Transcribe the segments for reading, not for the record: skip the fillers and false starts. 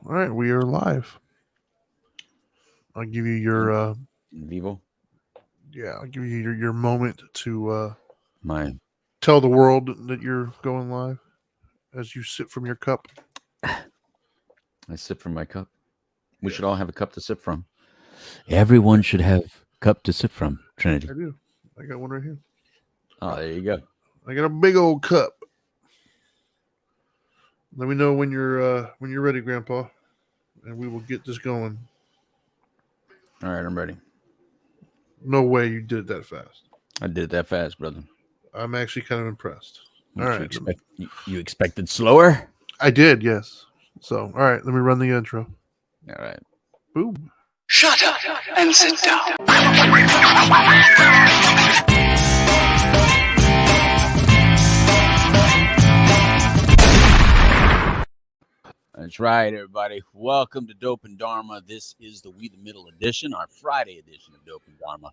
All right, we are live. I'll give you your In Vivo. I'll give you your moment to My, tell the world that you're going live as you sip from your cup. I sip from my cup. We should all have a cup to sip from. Everyone should have a cup to sip from. I Trinity. do. I got one right here. Oh, there you go. I got a big old cup. Let me know when you're ready, Grandpa, and we will get this going. All right, I'm ready. No way you did it that fast. I did it that fast, brother. I'm actually kind of impressed. All What you right, expect? You expected slower? I did, yes. So, all right, let me run the intro. All right. Boom. Shut up and sit down. That's right, everybody. Welcome to Dope and Dharma. This is the We the Middle edition, our Friday edition of Dope and Dharma,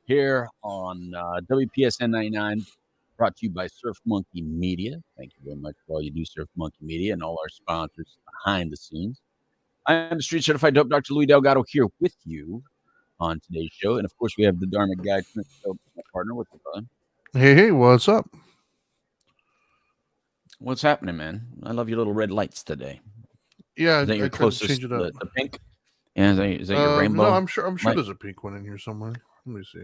here on WPSN 99, brought to you by Surf Monkey Media. Thank you very much for all you do, Surf Monkey Media, and all our sponsors behind the scenes. I am the street certified dope Dr. Louis Delgado here with you on today's show. And of course, we have the Dharma guy, my partner. What's up, brother? Hey, what's up? What's happening, man? I love your little red lights today. Yeah, Is that I your tried to change closest, it up. the pink? Yeah, is that your rainbow? No, I'm sure light? there's a pink one in here somewhere. Let me see.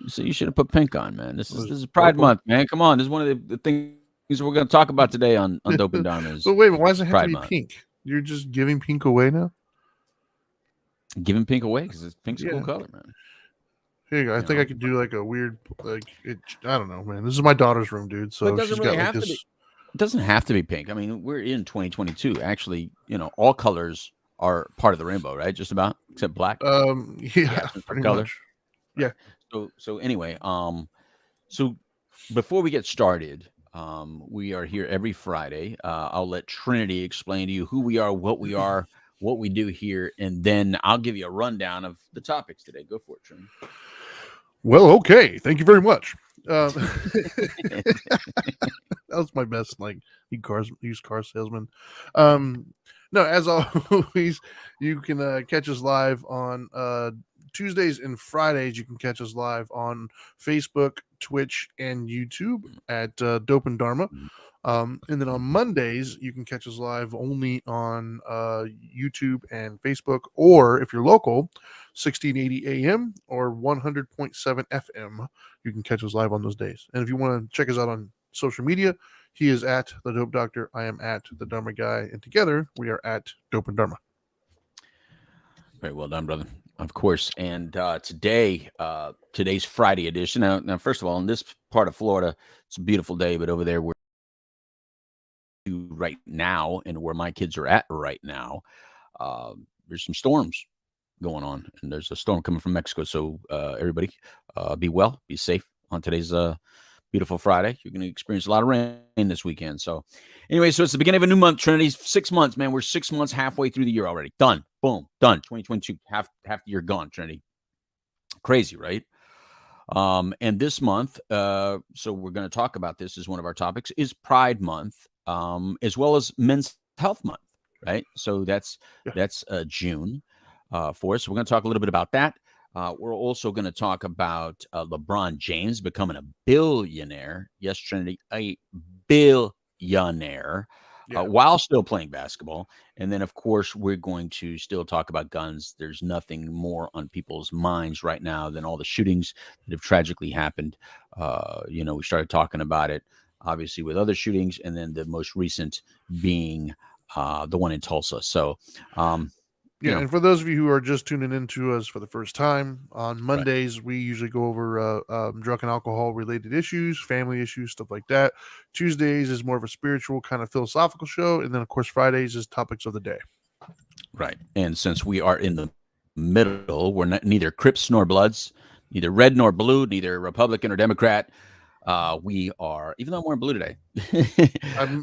So you should have put pink on, man. This Was is Pride purple? Month, man. Come on. This is one of the things we're going to talk about today on Dope and Dharma is But wait, why does it have to Pride be Month. pink? You're just giving pink away now? Giving pink away because pink's a cool Yeah. color, man. Here you go. I think I could do like a weird, I don't know, man. This is my daughter's room, dude. But it So doesn't she's really got like have to this. be. It doesn't have to be pink. I mean, we're in 2022. Actually, all colors are part of the rainbow, right? Just about, except black. Yeah, pretty color. much. Yeah. So anyway, so before we get started, we are here every Friday. I'll let Trinity explain to you who we are, what we do here, and then I'll give you a rundown of the topics today. Go for it, Trinity. Well, okay. Thank you very much. That was my best, like, used car salesman. No, as always, you can catch us live on Tuesdays and Fridays. You can catch us live on Facebook, Twitch, and YouTube at Dope and Dharma. And then on Mondays, you can catch us live only on YouTube and Facebook, or if you're local, 1680 AM or 100.7 FM. You can catch us live on those days. And if you want to check us out on social media, he is at the Dope Doctor. I am at the Dharma Guy, and together we are at Dope and Dharma. Very well done, brother. Of course. And today's Friday edition. Now, first of all, in this part of Florida, it's a beautiful day, but over there we're right now, and where my kids are at right now, there's some storms going on, and there's a storm coming from Mexico. So everybody, be well, be safe on today's beautiful Friday. You're going to experience a lot of rain this weekend. So anyway, so it's the beginning of a new month, Trinity. 6 months, man. We're 6 months halfway through the year already. Done. Boom. Done. 2022, half the year gone, Trinity. Crazy, right? And this month, so we're going to talk about this as one of our topics, is Pride Month, as well as Men's Health Month, right? So that's June for us. So we're going to talk a little bit about that. We're also going to talk about LeBron James becoming a billionaire. Yes, Trinity, a billionaire. While still playing basketball. And then, of course, we're going to still talk about guns. There's nothing more on people's minds right now than all the shootings that have tragically happened. We started talking about it, obviously, with other shootings, and then the most recent being the one in Tulsa. So, and for those of you who are just tuning into us for the first time, on Mondays, we usually go over drug and alcohol related issues, family issues, stuff like that. Tuesdays is more of a spiritual kind of philosophical show. And then, of course, Fridays is topics of the day. Right. And since we are in the middle, we're neither Crips nor Bloods, neither red nor blue, neither Republican or Democrat. We are, even though I'm wearing blue today. I'm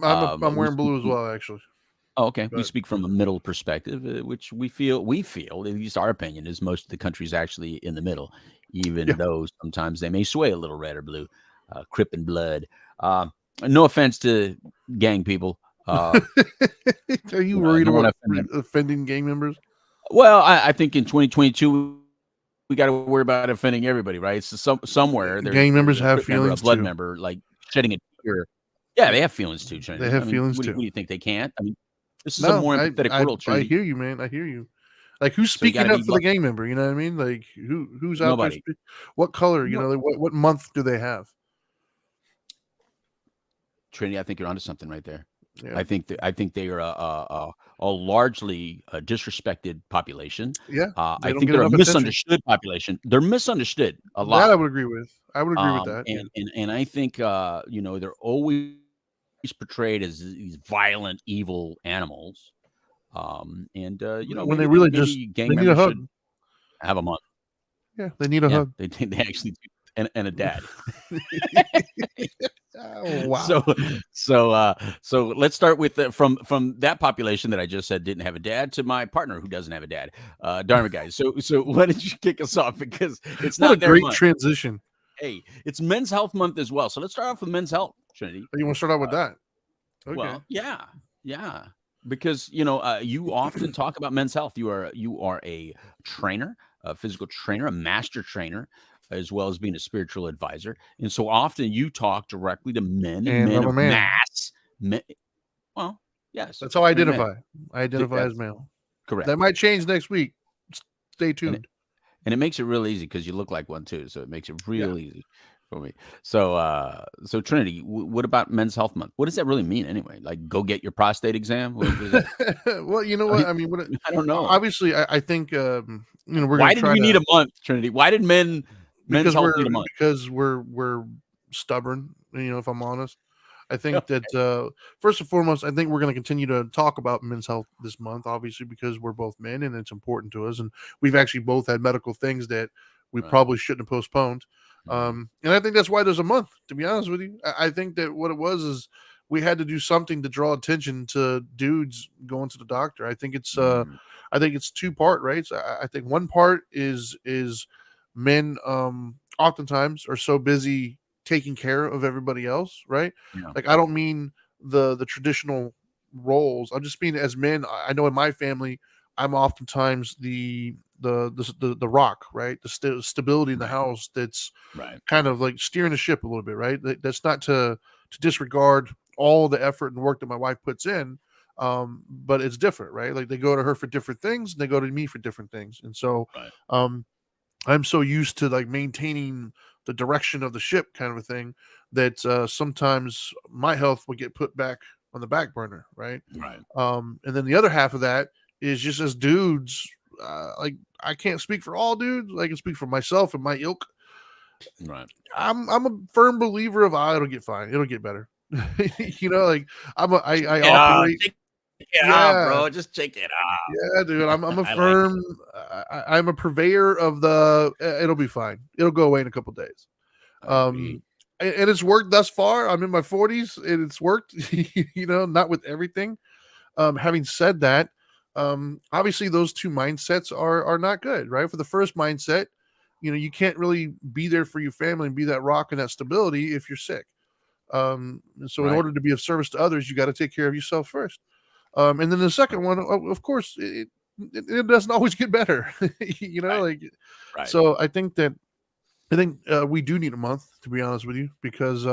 wearing blue as well, actually. Oh, okay. We speak from a middle perspective, which we feel, at least our opinion is most of the country is actually in the middle, even though sometimes they may sway a little red or blue, Crip and Blood. No offense to gang people. Uh, Are you I worried don't want about to offend them. offending gang members? Well, I think in 2022 we got to worry about offending everybody, right? So somewhere Gang there's members a have crip member, a feelings blood too. member, like shedding a tear. Yeah, they have feelings too, They Trinity. I have mean, feelings what too. do you think they can't? I mean, this is a No, more I, empathetic I, world, I Trinity. hear you, man. I hear you. Like, who's So you got speaking to up be for the gang member? You know what I mean? Like, who's out there? nobody. What color? You No, know, like, what month do they have? Trinity, I think you're onto something right there. Yeah, I think they are a largely disrespected population. yeah. I They don't think get they're a enough attention. misunderstood population. They're misunderstood a That I lot. would agree with. I would agree with that. Yeah. And I think they're always portrayed as these violent, evil animals. When they really just Maybe gang they need a members hug. should have a month. Yeah, they need a Yeah, hug. they actually do, and a dad. Oh, wow. So let's start with from that population that I just said didn't have a dad to my partner who doesn't have a dad. Dharma guys. So why don't you kick us off, because it's What a not their great month. transition. Hey, it's Men's Health Month as well. So let's start off with Men's Health, Trinity. You want to start out with that? Okay. Well, yeah, because you often talk about men's health. You are a trainer, a physical trainer, a master trainer, as well as being a spiritual advisor, and so often you talk directly to men and And men I'm a of man. mass. Men, well, yes, That's how I you're a man. identify. I identify That's as male. correct. That might change next week. Stay And tuned. and it makes it real easy because you look like one too, so it makes it real easy for me. So Trinity, what about Men's Health Month? What does that really mean anyway? Like, go get your prostate exam? What is that? Well, you know what? I mean, I don't know. obviously, I think we're Why gonna did try we to need a month, Trinity? Why did men's health need a month? because we're stubborn. If I'm honest, I think that first and foremost, I think we're going to continue to talk about men's health this month, obviously, because we're both men and it's important to us, and we've actually both had medical things that we probably shouldn't have postponed. And I think that's why there's a month. To be honest with you, I think that what it was is we had to do something to draw attention to dudes going to the doctor. I think it's two-part, right? So I think one part is men oftentimes are so busy taking care of everybody else, right? Yeah. Like, I don't mean the traditional roles. I'm just mean as men. I know in my family, I'm oftentimes the rock, right? The stability in the house that's Right. kind of like steering the ship a little bit, right? That's not to disregard all the effort and work that my wife puts in, but it's different, right? Like, they go to her for different things, and they go to me for different things, and so I'm so used to like maintaining the direction of the ship, kind of a thing, that sometimes my health will get put back on the back burner, right? Right. And then the other half of that is just as dudes, like, I can't speak for all dudes. I can speak for myself and my ilk. Right. I'm a firm believer of it'll get fine. It'll get better. Like, I operate. Take it off, bro. Just take it off. Yeah, dude. I'm a I firm. I'm a purveyor of the. It'll be fine. It'll go away in a couple days. And it's worked thus far. I'm in my 40s, and it's worked. Not with everything. Having said that, obviously those two mindsets are not good, right? For the first mindset, you can't really be there for your family and be that rock and that stability if you're sick. So in order to be of service to others, you got to take care of yourself first. And then the second one, of course, it doesn't always get better, Right. So I think we do need a month, to be honest with you, because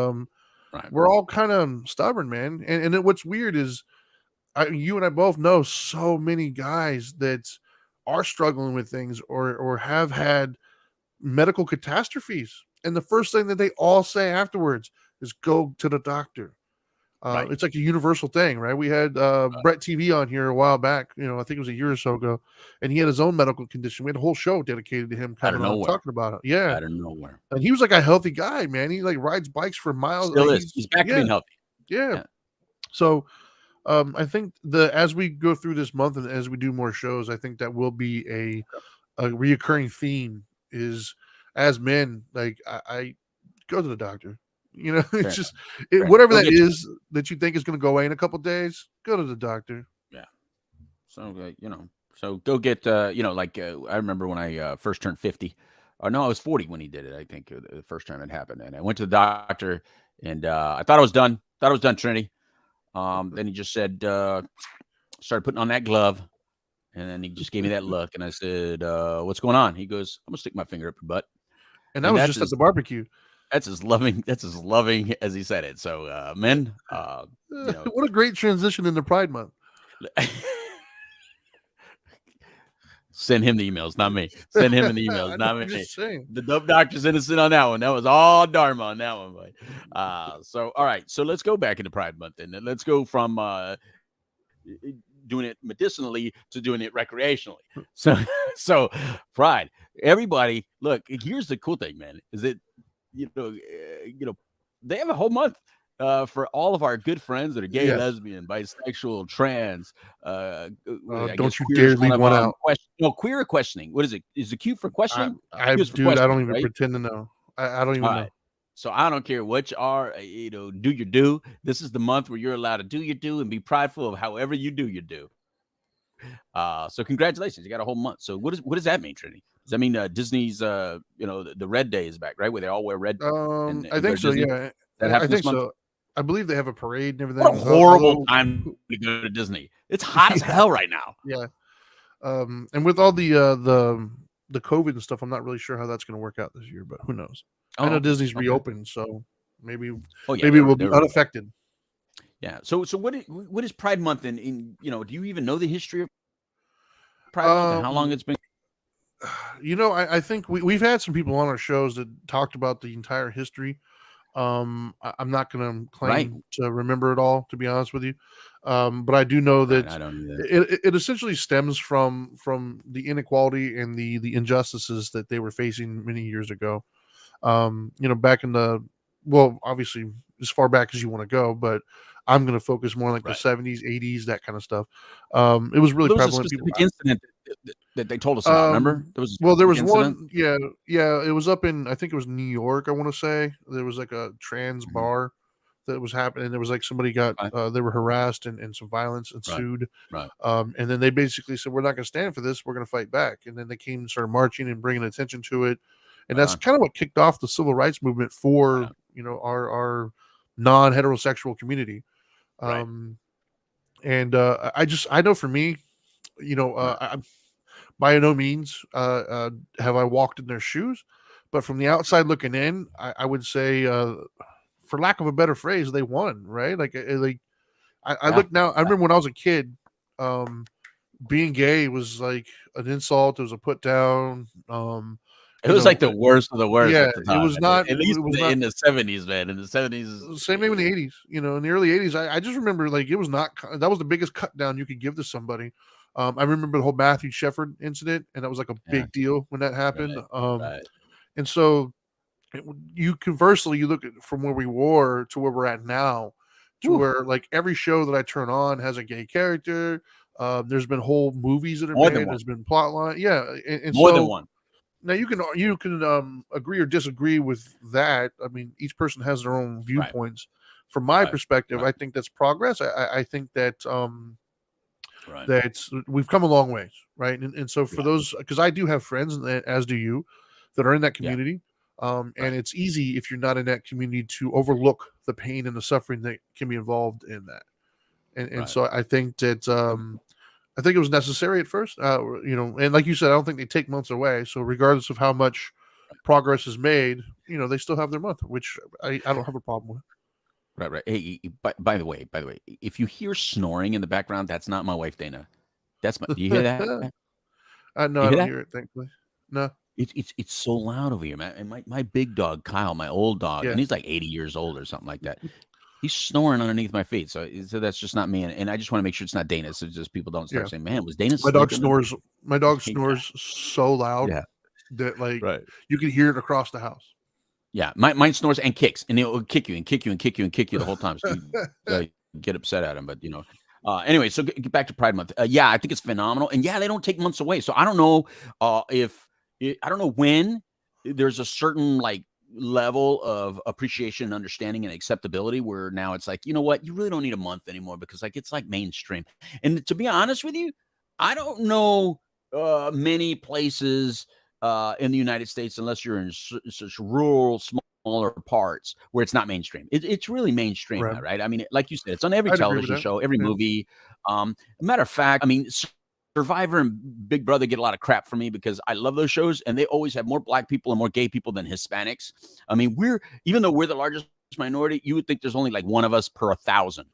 we're all kind of stubborn, man. And what's weird is you and I both know so many guys that are struggling with things or have had medical catastrophes, and the first thing that they all say afterwards is go to the doctor. It's like a universal thing, right? We had Brett TV on here a while back, I think it was a year or so ago, and he had his own medical condition. We had a whole show dedicated to him coming on talking about it. Yeah. Out of nowhere. And he was like a healthy guy, man. He like rides bikes for miles. Still like, is. He's back to being healthy. Yeah. So I think as we go through this month and as we do more shows, I think that will be a reoccurring theme is, as men, like, I go to the doctor. It's just whatever that is that you think is going to go away in a couple of days, go to the doctor. Yeah. So so go get I remember when I first turned 50. Or no, I was 40 when he did it. I think the first time it happened, and I went to the doctor, and I thought I was done. Trinity. Then he just said, started putting on that glove. And then he just gave me that look. And I said, what's going on? He goes, I'm going to stick my finger up your butt. And that And was that's just at the barbecue. That's as loving as he said it. So, men, What a great transition into Pride Month. Send him the emails, not me. Send him the emails, not me. I'm just saying. The dope doctor's innocent on that one. That was all Dharma on that one, boy. So, all right. So let's go back into Pride Month, and let's go from doing it medicinally to doing it recreationally. So Pride. Everybody, look. Here's the cool thing, man. Is that they have a whole month. For all of our good friends that are gay, lesbian, bisexual, trans, don't you dare leave one out. Queer questioning. What is it? Is the Q for questioning? I don't even pretend to know. I don't even know. Right. So I don't care what you are, do your do. This is the month where you're allowed to do your do and be prideful of however you do your do. So congratulations, you got a whole month. So what does that mean, Trinity? Does that mean Disney's the Red Day is back, right? Where they all wear red? I think so. Yeah, I think so. I believe they have a parade and everything. What a horrible time to go to Disney. It's hot as hell right now. Yeah. And with all the COVID and stuff, I'm not really sure how that's going to work out this year, but who knows? I know Disney's reopened, so maybe we'll be unaffected. Yeah. So what is Pride Month in do you even know the history of Pride Month and how long it's been? I think we've had some people on our shows that talked about the entire history. I'm not going to claim to remember it all, to be honest with you. But I do know that it essentially stems from the inequality and the injustices that they were facing many years ago. Back in obviously as far back as you want to go, but I'm going to focus more on like the 70s, 80s, that kind of stuff. It was really prevalent. A specific incident that they told us about. Remember? There was one. Yeah. It was up in, I think it was New York. I want to say there was like a trans bar that was happening. There was like somebody got they were harassed and some violence ensued. Right. And then they basically said, we're not going to stand for this. We're going to fight back. And then they came and started marching and bringing attention to it. And that's kind of what kicked off the civil rights movement for our non-heterosexual community. And I know for me, I by no means have I walked in their shoes, but from the outside looking in, I would say, for lack of a better phrase, they won, right? I look now. I remember when I was a kid, being gay was like an insult. It was a put down. It was like the worst of the worst. Yeah, at the time, it was not. At least in the 70s, man. In the 70s, same thing in the 80s. In the early 80s, I just remember like it was not. That was the biggest cut down you could give to somebody. I remember the whole Matthew Shepard incident, and that was like a big deal when that happened. And so, you conversely, you look at from where we were to where we're at now, to where like every show that I turn on has a gay character. There's been whole movies that are made. There's been plot line. Yeah, and more than one. Now you can agree or disagree with that. I mean, each person has their own viewpoints. From my perspective, I think that's progress. I think that that we've come a long ways, right? And so for those, because I do have friends, as do you, that are in that community. And it's easy if you're not in that community to overlook the pain and the suffering that can be involved in that. And so I think that I think it was necessary at first, and like you said, I don't think they take months away. So regardless of how much progress is made, they still have their month, which I don't have a problem with. Right. Hey, by the way, if you hear snoring in the background, that's not my wife, Dana. That's my. Do you hear that? No, I don't hear it. Thankfully, no. It's so loud over here, man. And my big dog, Kyle, my old dog, and he's like 80 years old or something like that. He's snoring underneath my feet, so that's just not me. And I just want to make sure it's not Dana, so just people don't start saying, "Man, was Dana?" My dog snores. My dog snores so loud that you can hear it across the house. Yeah, mine snores and kicks, and it'll kick you and kick you and kick you and kick you the whole time. So you get upset at him, but anyway. So get back to Pride Month. I think it's phenomenal, and they don't take months away. So I don't know I don't know when there's a certain level of appreciation and understanding and acceptability where now it's like, you know what, you really don't need a month anymore because it's like mainstream. And to be honest with you, I don't know many places in the United States, unless you're in such rural, small smaller parts where it's not mainstream. It's really mainstream Right. now, right? I mean, like you said, it's on every I'd agree with television that. show, every Yeah. movie. Matter of fact, I mean, Survivor and Big Brother get a lot of crap from me because I love those shows, and they always have more black people and more gay people than Hispanics. I mean, even though we're the largest minority, you would think there's only like one of us per 1,000,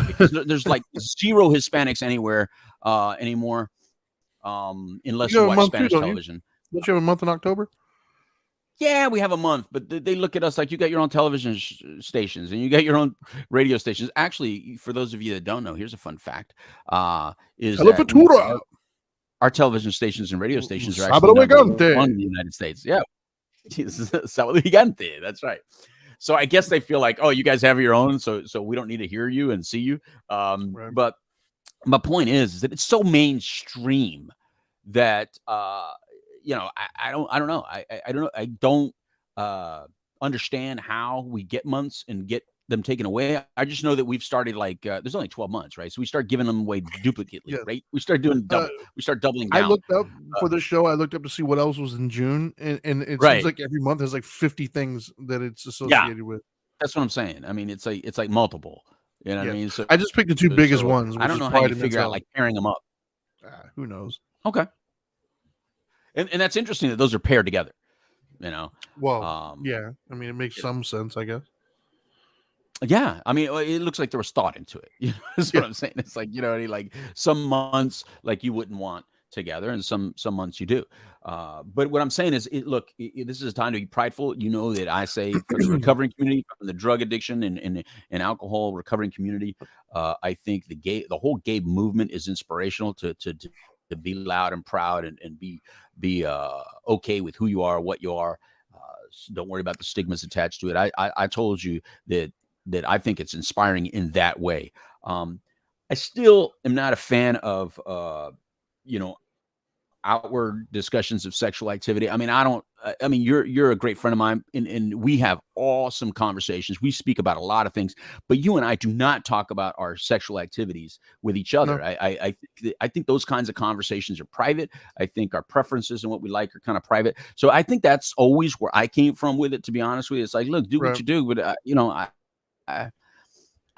because there's like zero Hispanics anywhere anymore, unless You you have a watch month too, Spanish don't you? television. Don't you have a month in October? Yeah, we have a month, but they look at us like you got your own television stations and you got your own radio stations. Actually, for those of you that don't know, here's a fun fact: is that Telefutura. our television stations and radio stations are actually Sábado number Gigante. one in the United States. Yeah, Sábado Gigante. That's right. So I guess they feel like, oh, you guys have your own, so we don't need to hear you and see you. Right. But my point is that it's so mainstream that I don't know. I don't know. I don't understand how we get months and get them taken away. I just know that we've started like there's only 12 months, right? So we start giving them away duplicately, Yes. right? We start doing double. We start doubling down. I looked up for this show. I looked up to see what else was in June, and it Right. seems like every month has like 50 things that it's associated with. That's what I'm saying. I mean, it's like multiple. You know what I mean? So I just picked the two biggest ones. I don't know how you figure out like pairing them up. Who knows? Okay. And that's interesting that those are paired together. You know. Well, yeah. I mean, it makes some sense, I guess. Yeah, I mean, it looks like there was thought into it. You know, that's what I'm saying. It's like, like some months like you wouldn't want together, and some months you do. But what I'm saying is, look, this is a time to be prideful. You know that I say for the recovering community, from the drug addiction and alcohol recovering community, I think the whole gay movement is inspirational to be loud and proud and be okay with who you are, what you are. Don't worry about the stigmas attached to it. I told you that I think it's inspiring in that way. I still am not a fan of, outward discussions of sexual activity. I mean, you're a great friend of mine, and we have awesome conversations. We speak about a lot of things, but you and I do not talk about our sexual activities with each other. No. I think those kinds of conversations are private. I think our preferences and what we like are kind of private. So I think that's always where I came from with it, to be honest with you. It's like, look, do what you do, but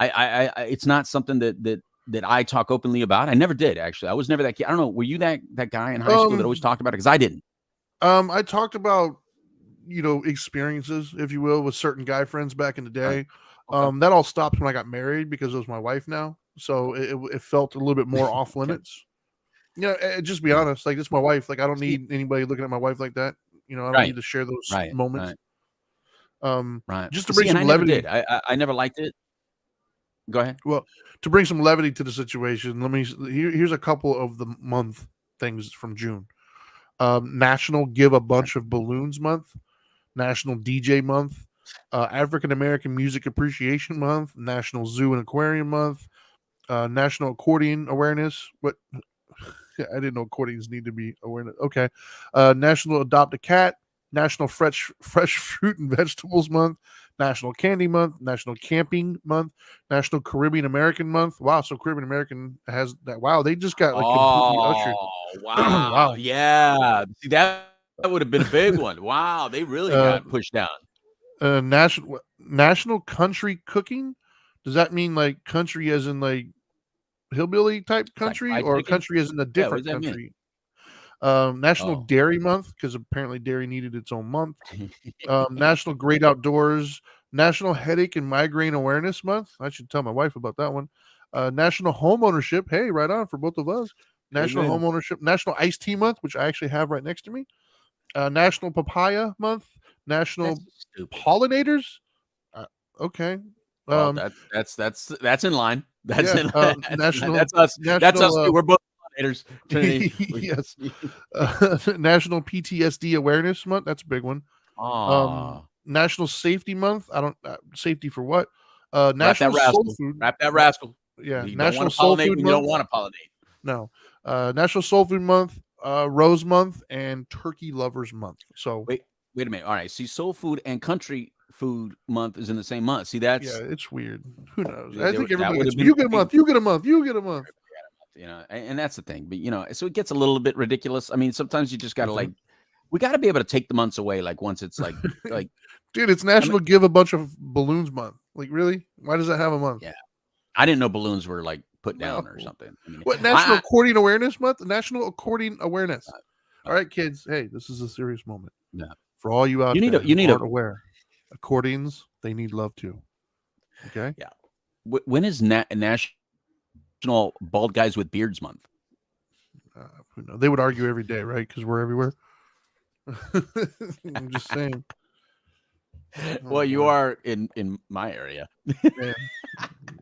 it's not something that I talk openly about. I never did, actually. I was never that kid. I don't know. Were you that guy in high school that always talked about it? Because I didn't. I talked about, experiences, if you will, with certain guy friends back in the day. Right. Okay. That all stopped when I got married because it was my wife now. So it felt a little bit more off limits. Just be honest. Like, it's my wife. Like, I don't need anybody looking at my wife like that. I don't need to share those moments. Right. Just to bring some I levity. never did. I never liked it. Go ahead. Well, to bring some levity to the situation, here's a couple of the month things from June. National Give a Bunch of Balloons Month, National DJ Month, African American Music Appreciation Month, National Zoo and Aquarium Month, National Accordion Awareness. What? I didn't know accordions need to be awareness. Okay. National Adopt a Cat, National Fresh Fruit and Vegetables Month, National Candy Month, National Camping Month, National Caribbean American Month. Wow, so Caribbean American has that. Wow, they just got completely ushered. Wow. Wow. Yeah. See, that would have been a big one. Wow, they really got pushed down. National Country Cooking. Does that mean like country as in like hillbilly type country, like or chicken? Country as in a different country? National Dairy Month, because apparently dairy needed its own month. National Great Outdoors, National Headache and Migraine Awareness Month. I should tell my wife about that one. National Home Ownership. Hey, right on for both of us. National Home Ownership. National Iced Tea Month, which I actually have right next to me. National Papaya Month. National Pollinators. Okay. Well, that's in line. That's in line. National. That's us. That's us. We're both pollinators. Yes. National PTSD Awareness Month. That's a big one. National Safety Month. I don't safety for what? National Soul Food. Wrap that rascal. Yeah. You National Soul Food Month. You don't want to pollinate. No. National Soul Food Month, Rose Month, and Turkey Lovers Month. So wait a minute. All right. See, Soul Food and Country Food Month is in the same month. See, that's it's weird. Who knows? I think everybody gets, you get a month. You get a month. You get a month. And that's the thing. But so it gets a little bit ridiculous. I mean, sometimes you just got to we got to be able to take the months away. Like once it's like dude, it's National Give a Bunch of Balloons Month. Like, really? Why does that have a month? yeah, I didn't know balloons were like put No. down or something. I mean, What, National Courting Awareness Month? National Courting Awareness. All right, kids. Hey, this is a serious moment. Yeah. For all you out You need there a- you need who a- aren't aware, accordions, they need love too. Okay? Yeah. When is National Bald Guys with Beards Month? Who knows? They would argue every day, right? Because we're everywhere. I'm just saying. Well, you boy. are in my area.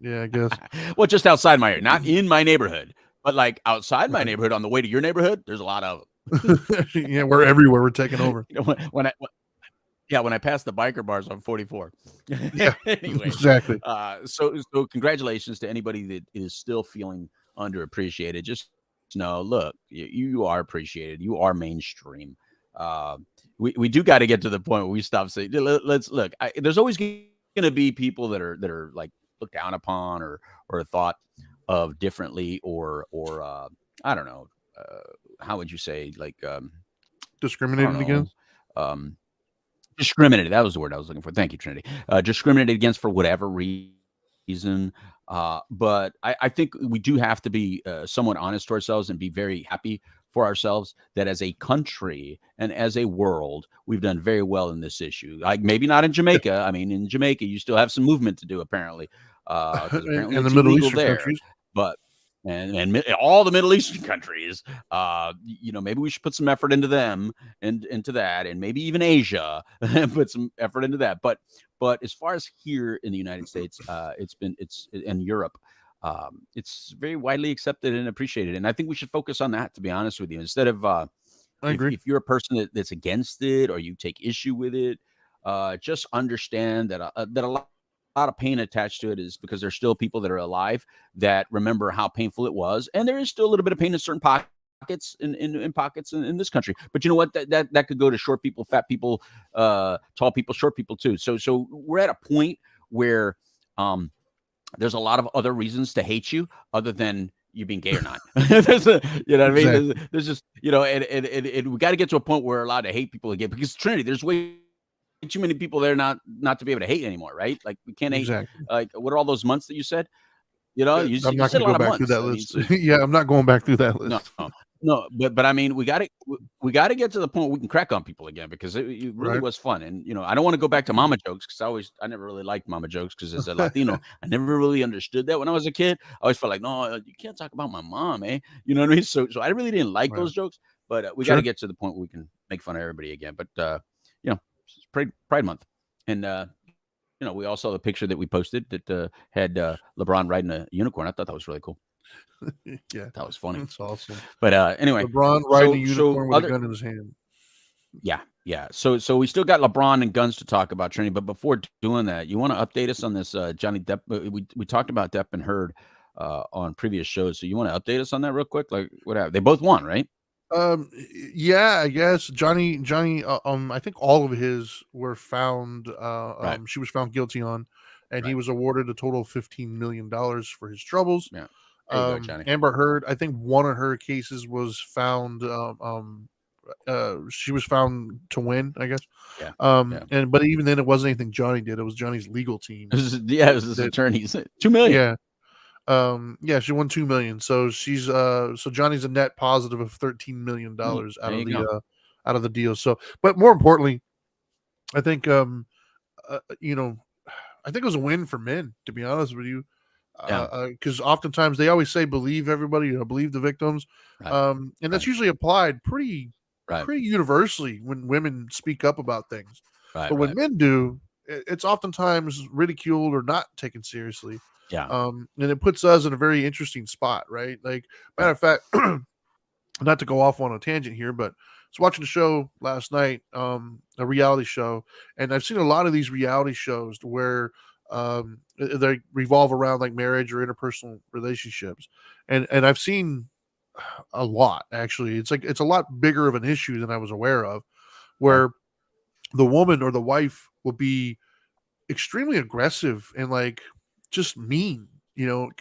Yeah, I guess. Well, just outside my area, not in my neighborhood, but like outside my neighborhood on the way to your neighborhood, there's a lot of them. Yeah, we're everywhere. We're taking over. You know, when I pass the biker bars on 44. Yeah, Anyway, exactly. so congratulations to anybody that is still feeling underappreciated. Just know, look, you are appreciated. You are mainstream. We do got to get to the point where we stop saying, let's look. There's always going to be people that are like looked down upon or thought of differently or I don't know. How would you say, like Discriminated against? Discriminated. That was the word I was looking for. Thank you, Trinity. Discriminated against for whatever reason. But I think we do have to be somewhat honest to ourselves and be very happy for ourselves that as a country and as a world, we've done very well in this issue. Like maybe not in Jamaica. I mean, in Jamaica, you still have some movement to do, apparently. Apparently and the it's Middle illegal Eastern there. countries. But and all the Middle Eastern countries, maybe we should put some effort into them and into that, and maybe even Asia, put some effort into that. But as far as here in the United States, it's in Europe, it's very widely accepted and appreciated, and I think we should focus on that. To be honest with you, instead of I agree. if you're a person that's against it or you take issue with it, just understand that that a lot of pain attached to it is because there's still people that are alive that remember how painful it was, and there is still a little bit of pain in certain pockets in pockets in this country. But you know what? That could go to short people, fat people, tall people, short people too. So we're at a point where there's a lot of other reasons to hate you other than you being gay or not. You know what I mean? Exactly. There's just, and we got to get to a point where we're allowed to hate people again, because Trinity, there's way too many people there not to be able to hate anymore, right? Like we can't hate. Exactly. Like what are all those months that you said? You I'm not said going a to go lot of back through months. that list. Yeah, I'm not going back through that list. No, but I mean, we got to get to the point where we can crack on people again, because it really Right. was fun. And I don't want to go back to mama jokes, because I never really liked mama jokes, because as a Latino, I never really understood that when I was a kid. I always felt like, no, you can't talk about my mom, eh? You know what I mean? So I really didn't like Right. those jokes, but we got Sure. to get to the point where we can make fun of everybody again. But it's Pride Month, and we all saw the picture that we posted that had LeBron riding a unicorn. I thought that was really cool. Yeah, That was funny. that's awesome. But anyway, LeBron riding a unicorn with a gun in his hand. Yeah. So we still got LeBron and guns to talk about, Trini. But before doing that, you want to update us on this Johnny Depp? We talked about Depp and Heard on previous shows. So you want to update us on that real quick? Like, what happened? They both won, right? Yeah, I guess Johnny. I think all of his were found. Right. She was found guilty on, and Right. he was awarded a total of $15 million for his troubles. Yeah. There you go, Johnny. Amber Heard, I think one of her cases was found. She was found to win, I guess. Yeah. But even then, it wasn't anything Johnny did. It was Johnny's legal team. It was his attorneys. $2 million. Yeah. She won $2 million. So she's so Johnny's a net positive of $13 million out of the deal. So, but more importantly, I think I think it was a win for men, to be honest with you. Because oftentimes they always say believe everybody, believe the victims, Right. and that's usually applied pretty universally when women speak up about things. Right. But when men do, it's oftentimes ridiculed or not taken seriously. Yeah. And it puts us in a very interesting spot, right? Like, matter of fact, not to go off on a tangent here, but I was watching a show last night, a reality show, and I've seen a lot of these reality shows where they revolve around like marriage or interpersonal relationships, and I've seen a lot. Actually, it's a lot bigger of an issue than I was aware of, where the woman or the wife will be extremely aggressive and like just mean,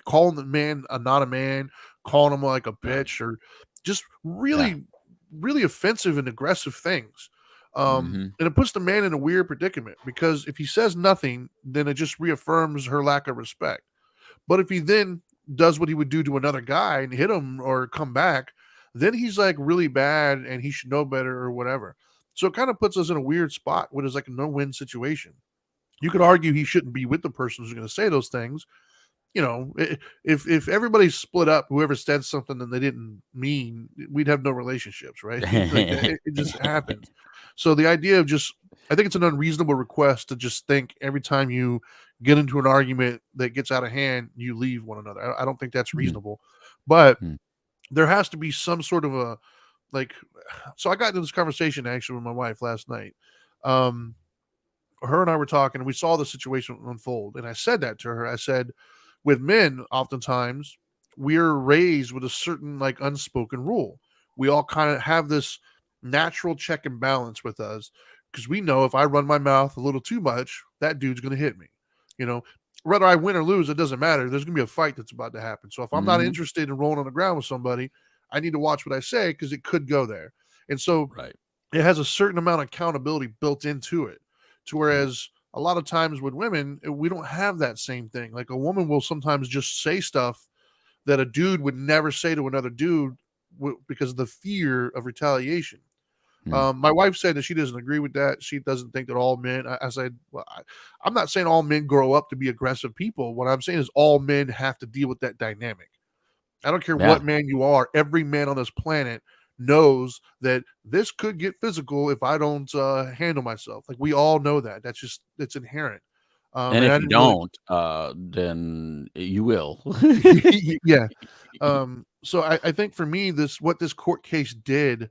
calling the man not a man, calling him like a bitch, or just really really offensive and aggressive things. Mm-hmm. And it puts the man in a weird predicament because if he says nothing, then it just reaffirms her lack of respect. But if he then does what he would do to another guy and hit him or come back, then he's like really bad and he should know better or whatever. So it kind of puts us in a weird spot when it's like a no-win situation. You could argue he shouldn't be with the person who's going to say those things. You know, if everybody's split up, whoever said something that they didn't mean, we'd have no relationships, right? Like it just happens. So the idea of just, I think it's an unreasonable request to just think every time you get into an argument that gets out of hand, you leave one another. I don't think that's reasonable, but there has to be some sort of a like. So I got into this conversation actually with my wife last night. Her and I were talking, and we saw the situation unfold. And I said that to her. I said, with men, oftentimes we're raised with a certain like unspoken rule. We all kind of have this natural check and balance with us because we know if I run my mouth a little too much, that dude's going to hit me. You know, whether I win or lose, it doesn't matter. There's going to be a fight that's about to happen. So if I'm not interested in rolling on the ground with somebody, I need to watch what I say because it could go there. And so it has a certain amount of accountability built into it. To whereas a lot of times with women, we don't have that same thing. Like a woman will sometimes just say stuff that a dude would never say to another dude because of the fear of retaliation. My wife said that she doesn't agree with that. She doesn't think that all men, I said, well, I'm not saying all men grow up to be aggressive people. What I'm saying is all men have to deal with that dynamic. I don't care what man you are. Every man on this planet knows that this could get physical if I don't handle myself. Like we all know that. That's just, it's inherent. And if you don't, then you will. Yeah. So I think for me, what this court case did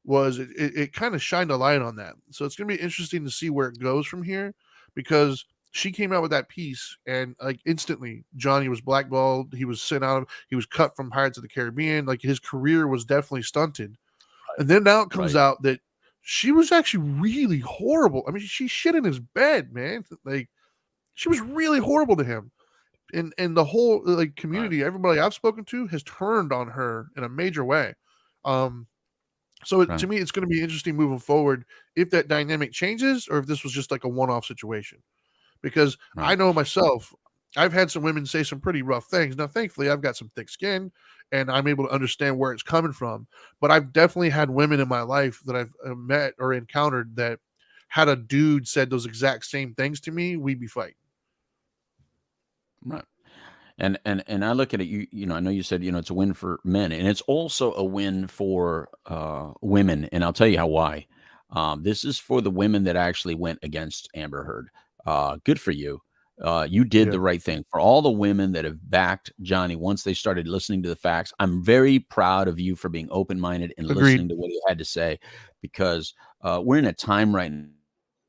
was it kind of shined a light on that. So it's going to be interesting to see where it goes from here because she came out with that piece and like instantly Johnny was blackballed. He was sent out. He was cut from Pirates of the Caribbean. Like his career was definitely stunted. And then now it comes out that she was actually really horrible. I mean, she shit in his bed, man. Like she was really horrible to him. And the whole like community, everybody I've spoken to has turned on her in a major way. So to me, it's going to be interesting moving forward if that dynamic changes or if this was just like a one-off situation. Because I know myself, I've had some women say some pretty rough things. Now, thankfully, I've got some thick skin and I'm able to understand where it's coming from. But I've definitely had women in my life that I've met or encountered that had a dude said those exact same things to me, we'd be fighting. Right. And I look at it, you know, I know you said, you know, it's a win for men and it's also a win for women. And I'll tell you why. This is for the women that actually went against Amber Heard. Good for you. You did the right thing. For all the women that have backed Johnny once they started listening to the facts, I'm very proud of you for being open-minded and listening to what he had to say because we're in a time right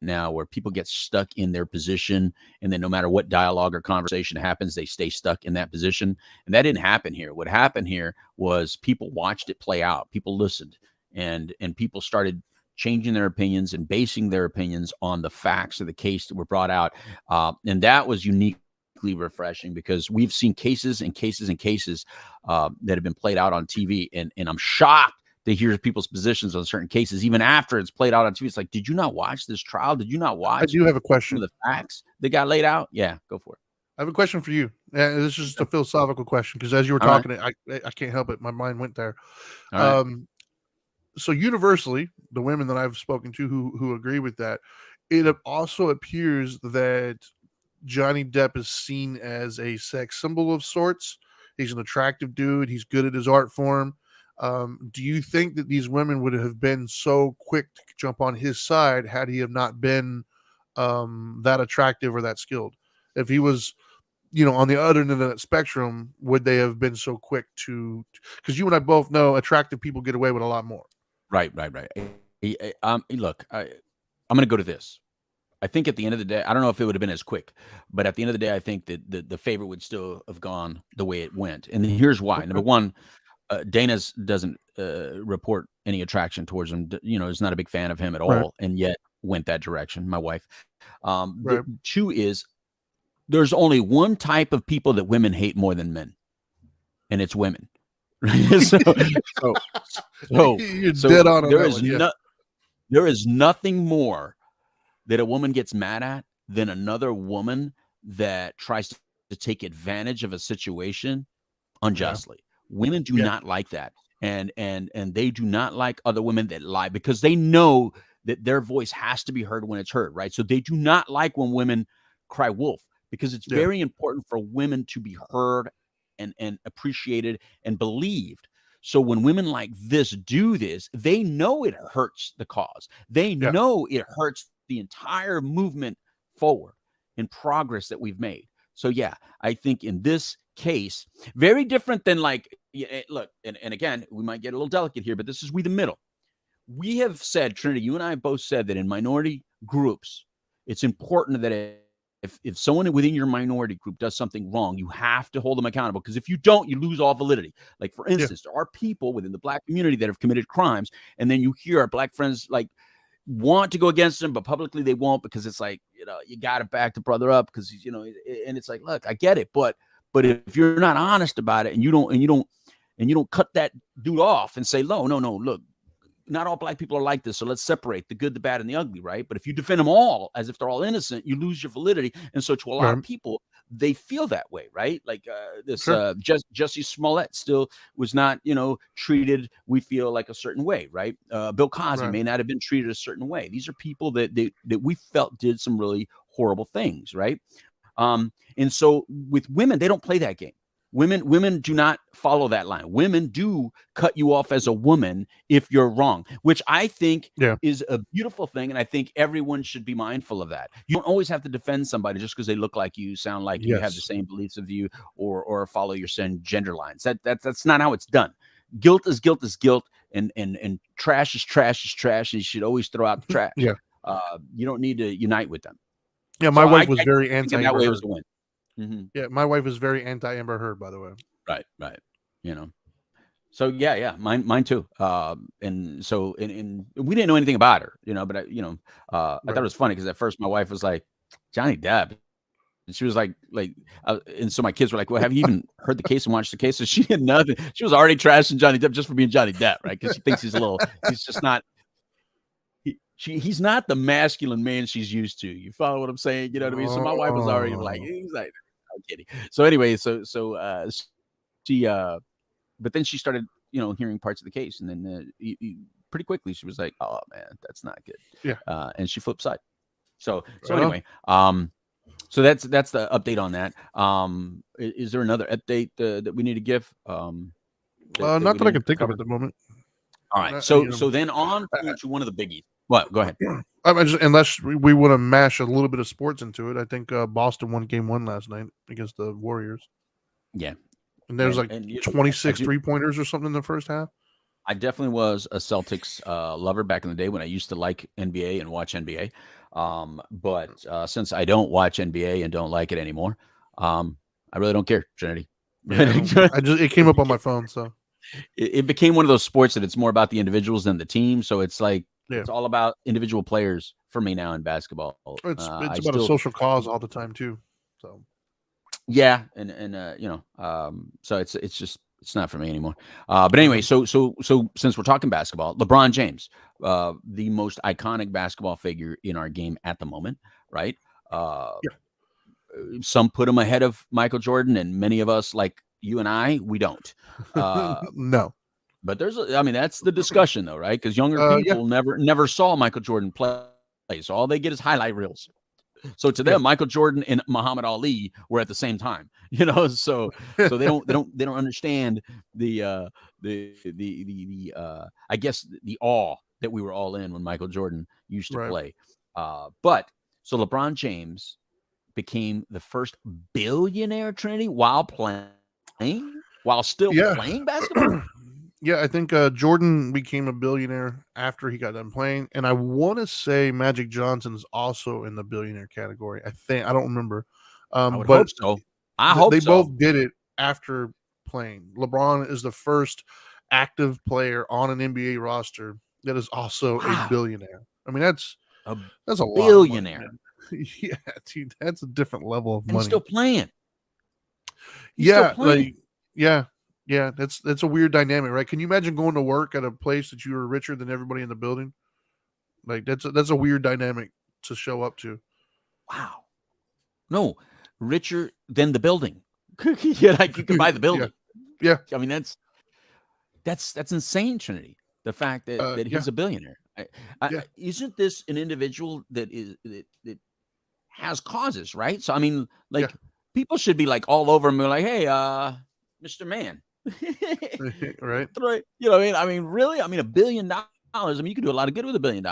now where people get stuck in their position and then no matter what dialogue or conversation happens, they stay stuck in that position. And that didn't happen here. What happened here was people watched it play out. People listened and people started changing their opinions and basing their opinions on the facts of the case that were brought out. And that was uniquely refreshing because we've seen cases and cases and cases that have been played out on TV. And I'm shocked to hear people's positions on certain cases, even after it's played out on TV. It's like, did you not watch this trial? Did you not watch? I do have a question. The facts that got laid out? Yeah, go for it. I have a question for you. This is just a philosophical question because as you were talking, I can't help it. My mind went there. So universally, the women that I've spoken to who agree with that, it also appears that Johnny Depp is seen as a sex symbol of sorts. He's an attractive dude. He's good at his art form. Do you think that these women would have been so quick to jump on his side had he have not been that attractive or that skilled? If he was, you know, on the other end of that spectrum, would they have been so quick to? Because you and I both know attractive people get away with a lot more. Right. Look, I'm going to go to this. I think at the end of the day, I don't know if it would have been as quick, but at the end of the day, I think that the favorite would still have gone the way it went. And here's why. Number one, Dana's doesn't report any attraction towards him. You know, is not a big fan of him at all, and yet went that direction. My wife. Two is there's only one type of people that women hate more than men, and it's women. so, so, so, You're so dead on there that is one, yeah. there is nothing more that a woman gets mad at than another woman that tries to take advantage of a situation unjustly. Women do Yeah. not like that. And they do not like other women that lie because they know that their voice has to be heard when it's heard, right? So they do not like when women cry wolf because it's Yeah. very important for women to be heard and appreciated and believed. So when women like this do this, they know it hurts the cause. They Yeah. know it hurts the entire movement forward in progress that we've made. So yeah, I think in this case, very different than like, look, and again, we might get a little delicate here, but this is we the middle. We have said, Trinity, you and I both said that in minority groups, it's important that if someone within your minority group does something wrong, you have to hold them accountable because if you don't, you lose all validity. Like, for instance, there are people within the Black community that have committed crimes, and then you hear our Black friends like want to go against them, but publicly they won't because it's like, you got to back the brother up because he's, and it's like, look, I get it, but if you're not honest about it and you don't cut that dude off and say, no, look, not all Black people are like this. So let's separate the good, the bad, and the ugly, right? But if you defend them all as if they're all innocent, you lose your validity. And so to a lot of people, they feel that way, right? Like Jussie Smollett still was not, treated, we feel, like a certain way, right? Bill Cosby may not have been treated a certain way. These are people that we felt did some really horrible things, right? And so with women, they don't play that game. Women do not follow that line. Women do cut you off as a woman if you're wrong, which I think is a beautiful thing. And I think everyone should be mindful of that. You don't always have to defend somebody just because they look like you, sound like you, have the same beliefs of you, or follow your same gender lines. That's not how it's done. Guilt is guilt is guilt, and trash is trash is trash. And you should always throw out the trash. You don't need to unite with them. Yeah, my wife was very anti. That way it was a win. Mm-hmm. Yeah, my wife is very anti Amber Heard, by the way. Right. So yeah, mine too. And so and we didn't know anything about her, but I thought it was funny because at first my wife was like, Johnny Depp, and she was like, and so my kids were like, well, have you even heard the case and watched the case? So she had nothing. She was already trashing Johnny Depp just for being Johnny Depp, right? Because she thinks he's just not. He's not the masculine man she's used to. You follow what I'm saying? You know what I mean? So my wife was already like, he's like. I'm kidding. So anyway, she but then she started, hearing parts of the case, and then pretty quickly she was like, "Oh man, that's not good." Yeah. And she flipped side. So anyway, so that's the update on that. Is there another update that we need to give? Not that I can think of at the moment. All right. So then on to one of the biggies. What? Go ahead. Unless we want to mash a little bit of sports into it, I think Boston won Game 1 last night against the Warriors. Yeah, and there was 26 3-pointers or something in the first half. I definitely was a Celtics lover back in the day when I used to like NBA and watch NBA. But since I don't watch NBA and don't like it anymore, I really don't care, Trinity. It came up on my phone, so it became one of those sports that it's more about the individuals than the team. So it's like it's all about individual players for me now in basketball. It's about a social cause all the time too. So yeah, and so it's not for me anymore. But anyway, so since we're talking basketball, LeBron James, the most iconic basketball figure in our game at the moment, right? Some put him ahead of Michael Jordan, and many of us, like you and I, we don't. No. But that's the discussion though, right? Because younger people never saw Michael Jordan play, so all they get is highlight reels. So to them, Michael Jordan and Muhammad Ali were at the same time, So they don't understand the I guess the awe that we were all in when Michael Jordan used to play. But so LeBron James became the first billionaire, Trinity, while still playing basketball. Yeah, I think Jordan became a billionaire after he got done playing, and I want to say Magic Johnson is also in the billionaire category. I don't remember. I would hope so. They both did it after playing. LeBron is the first active player on an NBA roster that is also a billionaire. I mean, that's a billionaire. Lot of money, yeah, dude, that's a different level of money. He's still playing. Yeah, Yeah, that's a weird dynamic, right? Can you imagine going to work at a place that you were richer than everybody in the building? Like that's a weird dynamic to show up to. Wow. No, richer than the building. Yeah, like you can buy the Yeah, building. yeah, I mean, that's insane, Trinity. The fact that yeah, he's a billionaire. yeah, Isn't this an individual that has causes, right? So I mean, yeah. like people should be like all over him, and be like, hey, Mr. Man. Right. You know what I mean? I mean, really? I mean, $1 billion. I mean, you could do a lot of good with $1 billion.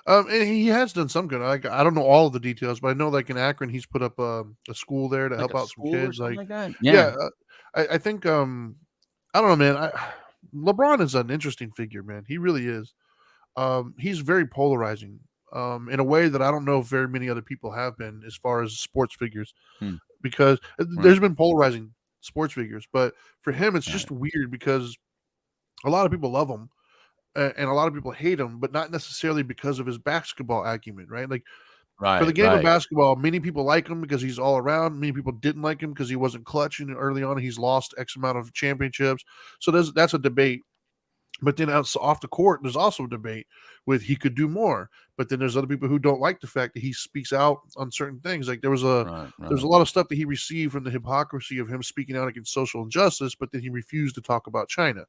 And he has done some good. Like I don't know all of the details, but I know like in Akron, he's put up a school there to Like help a out some school or kids. something Like, like that. yeah, Yeah. I think I don't know, man. LeBron is an interesting figure, man. He really is. He's very polarizing. In a way that I don't know if very many other people have been as far as sports figures, Hmm. because Right. there's been polarizing sports figures, but for him, it's Right. just weird because a lot of people love him and a lot of people hate him, but not necessarily because of his basketball acumen, right? Like for the Right. game of Right. basketball, many people like him because he's all around. Many people didn't like him because he wasn't clutch early on. He's lost X amount of championships, so that's a debate. But then off the court, there's also a debate with he could do more. But then there's other people who don't like the fact that he speaks out on certain things. Like there's Right. a Right. lot of stuff that he received from the hypocrisy of him speaking out against social injustice, but then he refused to talk about China,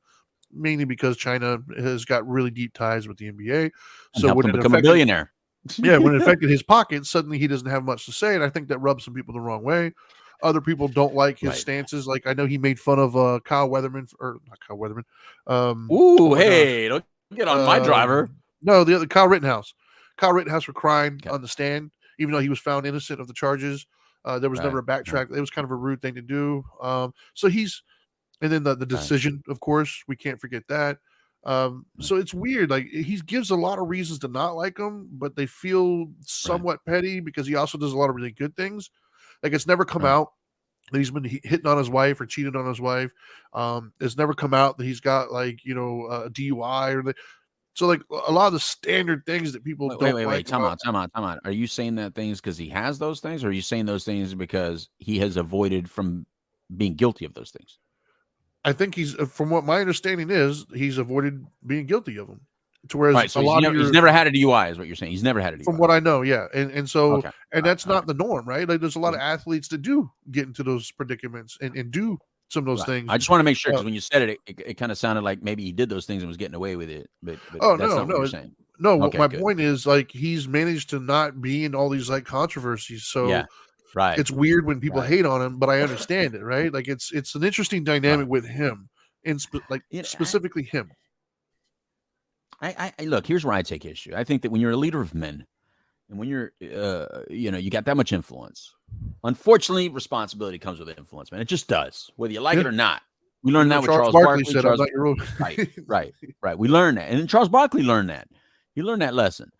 mainly because China has got really deep ties with the NBA. And So helped when him it become a affected, billionaire. yeah, when it affected his pockets, suddenly he doesn't have much to say, and I think that rubs some people the wrong way. Other people don't like his Right. stances. Like I know he made fun of Kyle Weatherman, or not Kyle Weatherman. Oh Ooh, my gosh, hey, don't get on my driver. no, the other Kyle Rittenhouse. Kyle Rittenhouse for crying Okay. on the stand, even though he was found innocent of the charges. There was never Right. a backtrack. It was kind of a rude thing to do. So he's, and then the Right. decision, of course, we can't forget that. Right. So it's weird. Like he gives a lot of reasons to not like him, but they feel Right. somewhat petty because he also does a lot of really good things. Like it's never come Right. out that he's been hitting on his wife or cheated on his wife. It's never come out that he's got like a DUI so like a lot of the standard things that people don't like Wait. Time about. out. Time out. Time out. Are you saying that things because he has those things, or are you saying those things because he has avoided from being guilty of those things? I think he's, from what my understanding is, he's avoided being guilty of them. To whereas Right. So a lot of he's never had a DUI, is what you're saying. He's never had a from DUI. what I know, yeah, and so Okay. and All right. that's All not right. the norm, right? Like there's a lot of athletes that do get into those predicaments and do some of those Right. things. I just want to make sure Uh, because when you said it kind of sounded like maybe he did those things and was getting away with it, but oh that's no, not what you're no, saying. no. What Okay. my Good. point is, like he's managed to not be in all these like controversies. So Yeah. Right. it's weird when people Right. hate on him, but I understand it, right? Like it's an interesting dynamic Right. with him, like You know, specifically him. I look. Here's where I take issue. I think that when you're a leader of men, and when you're, you got that much influence, unfortunately, responsibility comes with influence, man. It just does, whether you like Yeah. it or not. We learned Even though that with Charles Charles Barkley Barkley. said, "I'm not your role." Right. We learned that, and then Charles Barkley learned that. He learned that lesson.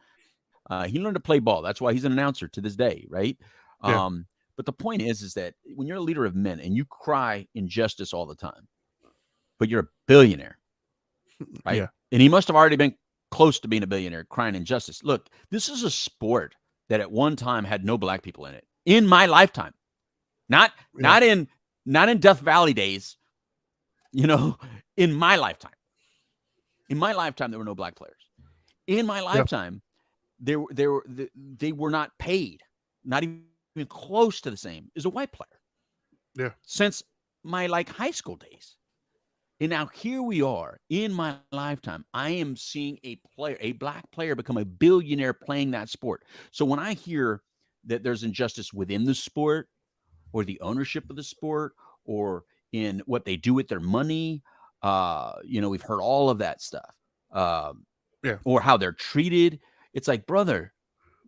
He learned to play ball. That's why he's an announcer to this day, right? Yeah. But the point is that when you're a leader of men and you cry injustice all the time, but you're a billionaire, right? Yeah. And he must have already been close to being a billionaire crying injustice. Look, this is a sport that at one time had no black people in it. In my lifetime. Not in Death Valley days, in my lifetime. In my lifetime, there were no black players. In my lifetime, they were not paid, not even close to the same as a white player. Yeah. Since my high school days. And now here we are in my lifetime. I am seeing a black player become a billionaire playing that sport. So when I hear that there's injustice within the sport or the ownership of the sport or in what they do with their money, we've heard all of that stuff. Or how they're treated. It's like, brother,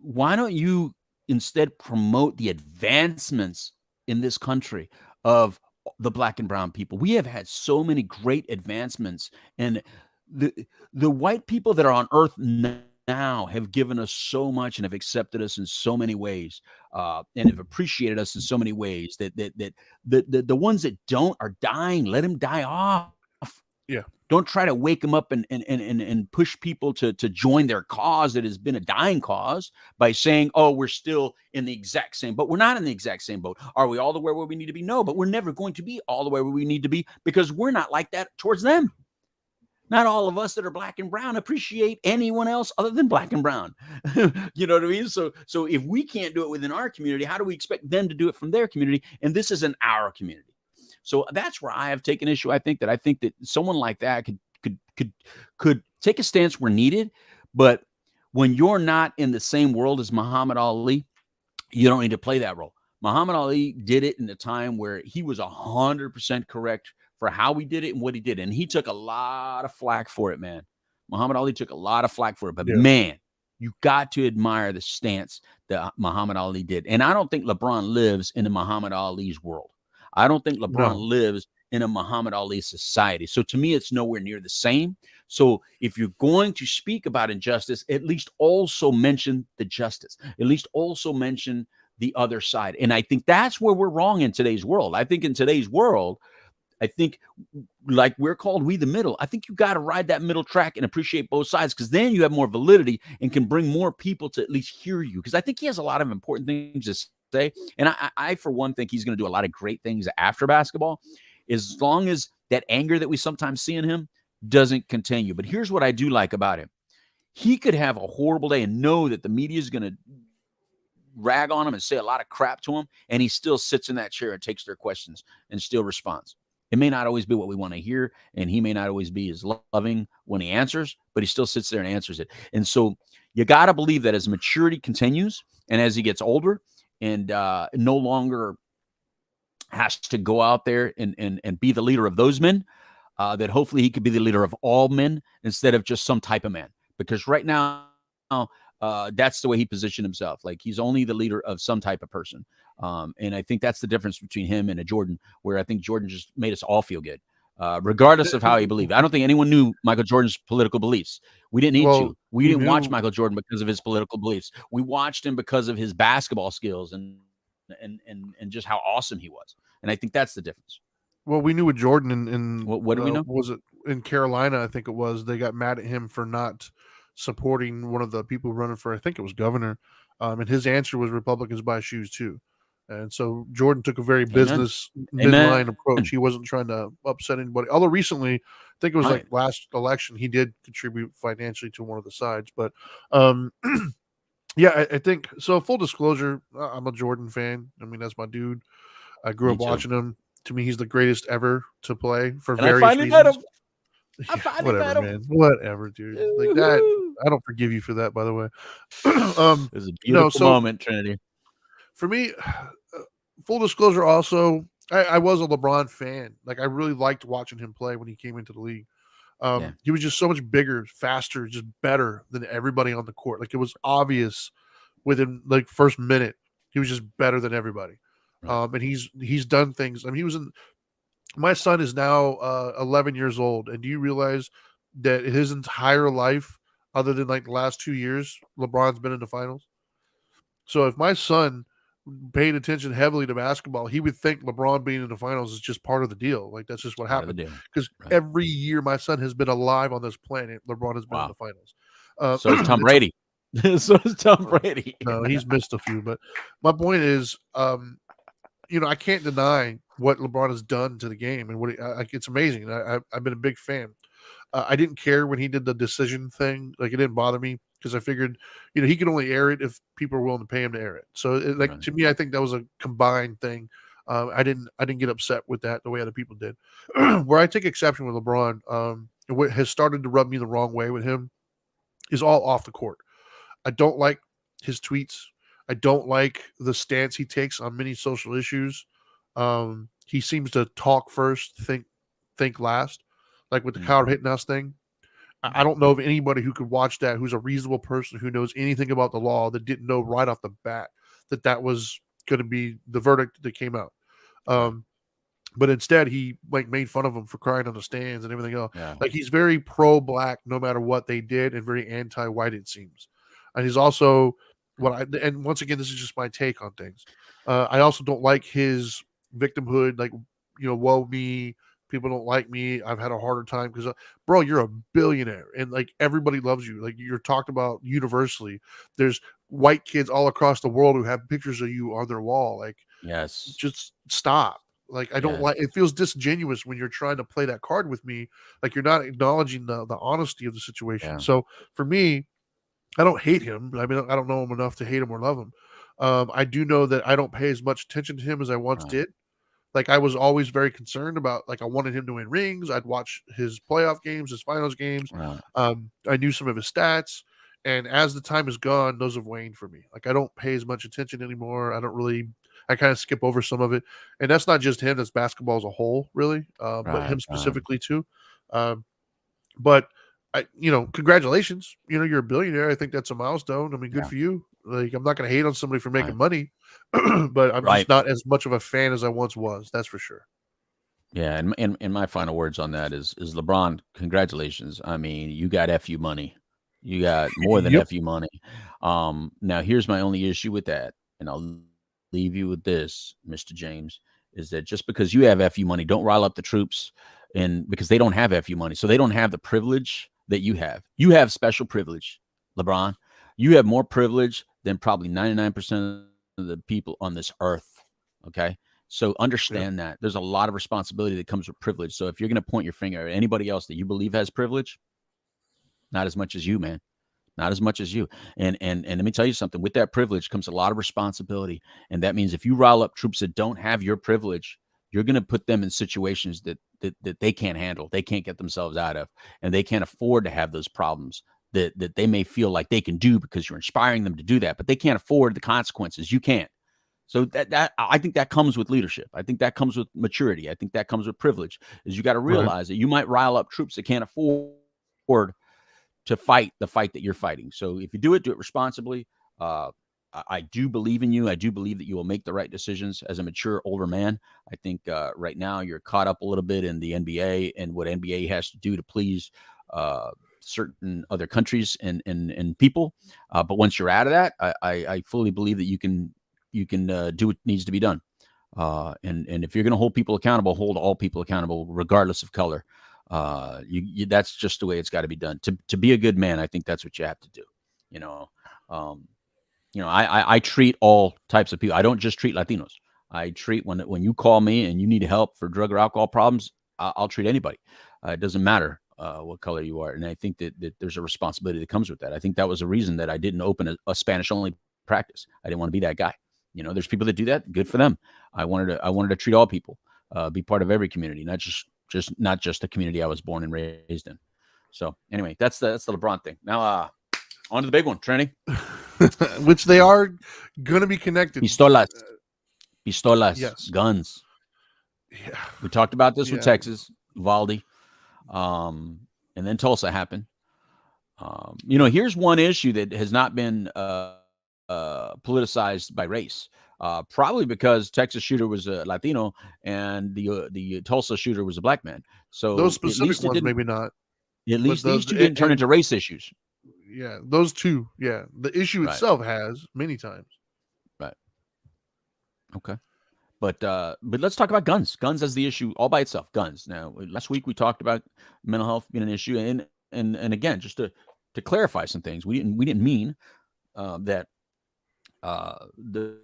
why don't you instead promote the advancements in this country of the black and brown people? We have had so many great advancements, and the white people that are on earth now have given us so much and have accepted us in so many ways, and have appreciated us in so many ways that the ones that don't are dying. Let them die off. Yeah. Don't try to wake them up and push people to join their cause that has been a dying cause by saying, oh, we're still in the exact same boat. We're not in the exact same boat. Are we all the way where we need to be? No, but we're never going to be all the way where we need to be because we're not like that towards them. Not all of us that are black and brown appreciate anyone else other than black and brown. You know what I mean? So if we can't do it within our community, how do we expect them to do it from their community? And this is in our community. So that's where I have taken issue. I think that someone like that could take a stance where needed, but when you're not in the same world as Muhammad Ali, you don't need to play that role. Muhammad Ali did it in a time where he was 100% correct for how he did it and what he did, and he took a lot of flack for it, man. Muhammad Ali took a lot of flack for it, but man, you got to admire the stance that Muhammad Ali did. And I don't think LeBron lives in a Muhammad Ali's world. I don't think LeBron lives in a Muhammad Ali society. So to me, it's nowhere near the same. So if you're going to speak about injustice, at least also mention the justice. At least also mention the other side. And I think that's where we're wrong in today's world. I think in today's world, like we're called we the middle. I think you got to ride that middle track and appreciate both sides, because then you have more validity and can bring more people to at least hear you. Because I think he has a lot of important things to say. And I for one, think he's going to do a lot of great things after basketball, as long as that anger that we sometimes see in him doesn't continue. But here's what I do like about him. He could have a horrible day and know that the media is going to rag on him and say a lot of crap to him, and he still sits in that chair and takes their questions and still responds. It may not always be what we want to hear, and he may not always be as loving when he answers, but he still sits there and answers it. And so you got to believe that as maturity continues and as he gets older and no longer has to go out there and be the leader of those men, that hopefully he could be the leader of all men instead of just some type of man. Because right now, that's the way he positioned himself. Like, he's only the leader of some type of person. And I think that's the difference between him and a Jordan, where I think Jordan just made us all feel good, regardless of how he believed. I don't think anyone knew Michael Jordan's political beliefs. We didn't need to. We didn't watch Michael Jordan because of his political beliefs. We watched him because of his basketball skills and just how awesome he was. And I think that's the difference. Well, we knew with Jordan in what do we know? Was it in Carolina? I think it was. They got mad at him for not supporting one of the people running for, I think it was governor. And his answer was Republicans buy shoes too. And so Jordan took a very business midline approach. He wasn't trying to upset anybody. Although recently, I think it was like last election, he did contribute financially to one of the sides. But yeah, I think so. Full disclosure, I'm a Jordan fan. I mean, that's my dude. I grew up watching him. To me, he's the greatest ever to play for various reasons. Whatever, man. Whatever, dude. Like that, I don't forgive you for that, by the way. It was a beautiful moment, Trinity. For me, full disclosure, also, I was a LeBron fan. Like, I really liked watching him play when he came into the league. He was just so much bigger, faster, just better than everybody on the court. Like, it was obvious within like first minute, he was just better than everybody. Right. And he's done things. I mean, my son is now 11 years old. And do you realize that his entire life, other than like the last 2 years, LeBron's been in the finals? So if my son paid attention heavily to basketball, he would think LeBron being in the finals is just part of the deal. Like, that's just what happened. Because every year my son has been alive on this planet, LeBron has been in the finals. So is Tom Brady. So is Tom Brady. No, he's missed a few. But my point is, I can't deny what LeBron has done to the game, and it's amazing. I've been a big fan. I didn't care when he did the decision thing. Like, it didn't bother me because I figured, he could only air it if people are willing to pay him to air it. So, to me, I think that was a combined thing. I didn't get upset with that the way other people did. Where I take exception with LeBron, what has started to rub me the wrong way with him is all off the court. I don't like his tweets. I don't like the stance he takes on many social issues. He seems to talk first, think last, like with the Kyle Rittenhouse thing. I don't know of anybody who could watch that who's a reasonable person who knows anything about the law that didn't know right off the bat that was going to be the verdict that came out. But instead, he made fun of him for crying on the stands and everything else. Yeah. Like, he's very pro-black no matter what they did, and very anti-white, it seems. And he's also and once again, this is just my take on things. I also don't like his victimhood, like, woe me, People don't like me. I've had a harder time because, bro, you're a billionaire and like everybody loves you. Like you're talked about universally. There's white kids all across the world who have pictures of you on their wall. Like, Yes. just stop. Like I don't Yes. like it feels disingenuous when you're trying to play that card with me. Like you're not acknowledging the honesty of the situation. Yeah. So for me, I don't hate him. I mean, I don't know him enough to hate him or love him. I do know that I don't pay as much attention to him as I once Right. did. Like I was always very concerned about like I wanted him to win rings. I'd watch his playoff games, his finals games. Right. I knew some of his stats. And as the time has gone, those have waned for me. Like I don't pay as much attention anymore. I kind of skip over some of it. And that's not just him, that's basketball as a whole, really. But Right. him specifically too. Um, but congratulations. You're a billionaire. I think that's a milestone. I mean, good Yeah. for you. Like, I'm not going to hate on somebody for making Right. money, but I'm Right. just not as much of a fan as I once was. That's for sure. Yeah, and my final words on that is LeBron, congratulations. I mean, you got FU money. You got more than Yep. FU money. Now here's my only issue with that, and I'll leave you with this, Mr. James, is that just because you have FU money, don't rile up the troops, and because they don't have FU money, so they don't have the privilege that you have. You have special privilege, LeBron. You have more privilege than probably 99% of the people on this earth. Okay. So Yeah. understand that there's a lot of responsibility that comes with privilege. So if you're going to point your finger at anybody else that you believe has privilege, not as much as you, man. Not as much as you. And let me tell you something. With that privilege comes a lot of responsibility. And that means if you rile up troops that don't have your privilege, you're going to put them in situations that they can't handle. They can't get themselves out of. And they can't afford to have those problems that they may feel like they can do because you're inspiring them to do that. But they can't afford the consequences. You can't. So that I think that comes with leadership. I think that comes with maturity. I think that comes with privilege. Is you got to Right. realize that you might rile up troops that can't afford to fight the fight that you're fighting. So if you do it responsibly. I do believe in you. I do believe that you will make the right decisions as a mature, older man. I think right now you're caught up a little bit in the NBA and what NBA has to do to please certain other countries and people. But once you're out of that, I fully believe that you can do what needs to be done. And if you're going to hold people accountable, hold all people accountable, regardless of color. That's just the way it's got to be done. To be a good man, I think that's what you have to do. I treat all types of people. I don't just treat Latinos. I treat when you call me and you need help for drug or alcohol problems, I'll treat anybody. It doesn't matter what color you are. And I think that there's a responsibility that comes with that. I think that was a reason that I didn't open a Spanish only practice. I didn't want to be that guy. There's people that do that. Good for them. I wanted to treat all people, be part of every community, not just the community I was born and raised in. So anyway, that's the LeBron thing. Now, on to the big one, Trinity. Which they are going to be connected. Pistolas, Yes. guns. Yeah. We talked about this Yeah. with Texas, Uvalde, and then Tulsa happened. Here's one issue that has not been politicized by race. Probably because Texas shooter was a Latino and the Tulsa shooter was a black man. So Those at specific least ones, maybe not. At least But these two didn't turn into race issues. Yeah, those two. Yeah, the issue Right. itself has many times. Right. Okay. But let's talk about guns. Guns as the issue all by itself. Guns. Now, last week we talked about mental health being an issue, and again, just to clarify some things, we didn't mean that the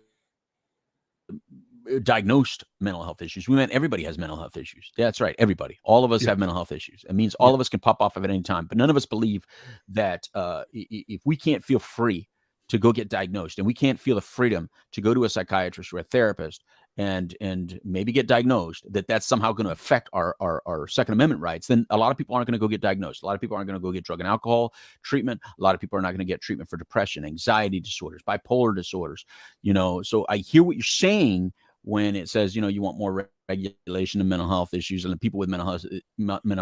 diagnosed mental health issues. We meant everybody has mental health issues. That's right, everybody. All of us have mental health issues. It means all of us can pop off of it at any time. But none of us believe that if we can't feel free to go get diagnosed, and we can't feel the freedom to go to a psychiatrist or a therapist and maybe get diagnosed, that's somehow going to affect our Second Amendment rights, then a lot of people aren't going to go get diagnosed. A lot of people aren't going to go get drug and alcohol treatment. A lot of people are not going to get treatment for depression, anxiety disorders, bipolar disorders. So I hear what you're saying when it says, you want more regulation of mental health issues, and the people with mental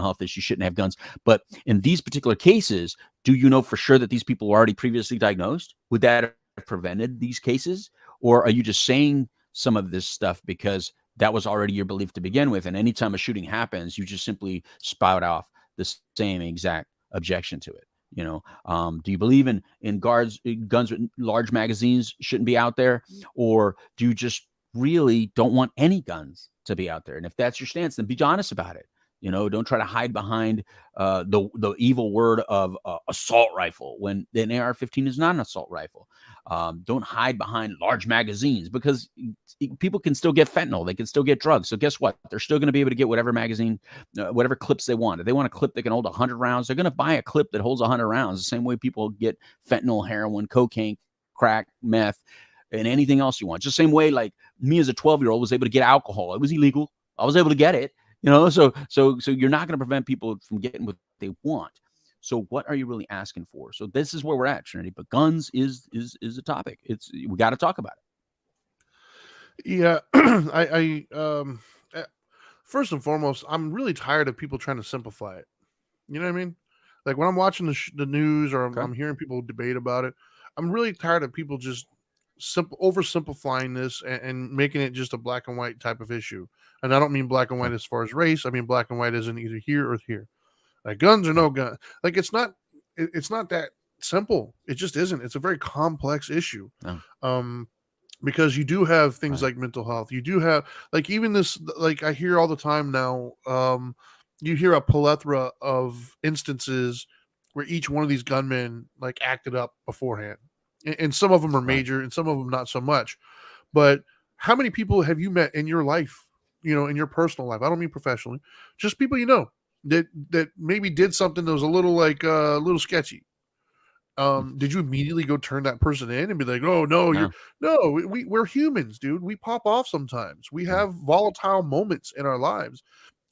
health issues shouldn't have guns. But in these particular cases, do you know for sure that these people were already previously diagnosed? Would that have prevented these cases? Or are you just saying some of this stuff because that was already your belief to begin with? And anytime a shooting happens, you just simply spout off the same exact objection to it. Do you believe in guns with large magazines shouldn't be out there? Or do you just really don't want any guns to be out there? And if that's your stance, then be honest about it. Don't try to hide behind the evil word of assault rifle when an AR-15 is not an assault rifle. Don't hide behind large magazines, because people can still get fentanyl. They can still get drugs. So guess what? They're still going to be able to get whatever magazine, whatever clips they want. If they want a clip that can hold 100 rounds, they're going to buy a clip that holds 100 rounds. The same way people get fentanyl, heroin, cocaine, crack, meth, and anything else you want. Just the same way, like me as a 12-year-old was able to get alcohol. It was illegal. I was able to get it. So you're not going to prevent people from getting what they want. So what are you really asking for? So this is where we're at, Trinity. But guns is a topic. We got to talk about it. Yeah, first and foremost, I'm really tired of people trying to simplify it. You know what I mean? Like when I'm watching the news or I'm hearing people debate about it, I'm really tired of people just oversimplifying this and making it just a black and white type of issue. And I don't mean black and white as far as race. I mean black and white isn't either here or here. Like guns or no gun. Like it's not that simple. It just isn't. It's a very complex issue. Because you do have things like mental health. You do have like even this, like I hear all the time now, you hear a plethora of instances where each one of these gunmen like acted up beforehand. And some of them are major and some of them not so much. But how many people have you met in your life, in your personal life? I don't mean professionally, just people that maybe did something that was a little sketchy. Did you immediately go turn that person in and be like, oh no, we're humans, dude. We pop off sometimes. We have volatile moments in our lives,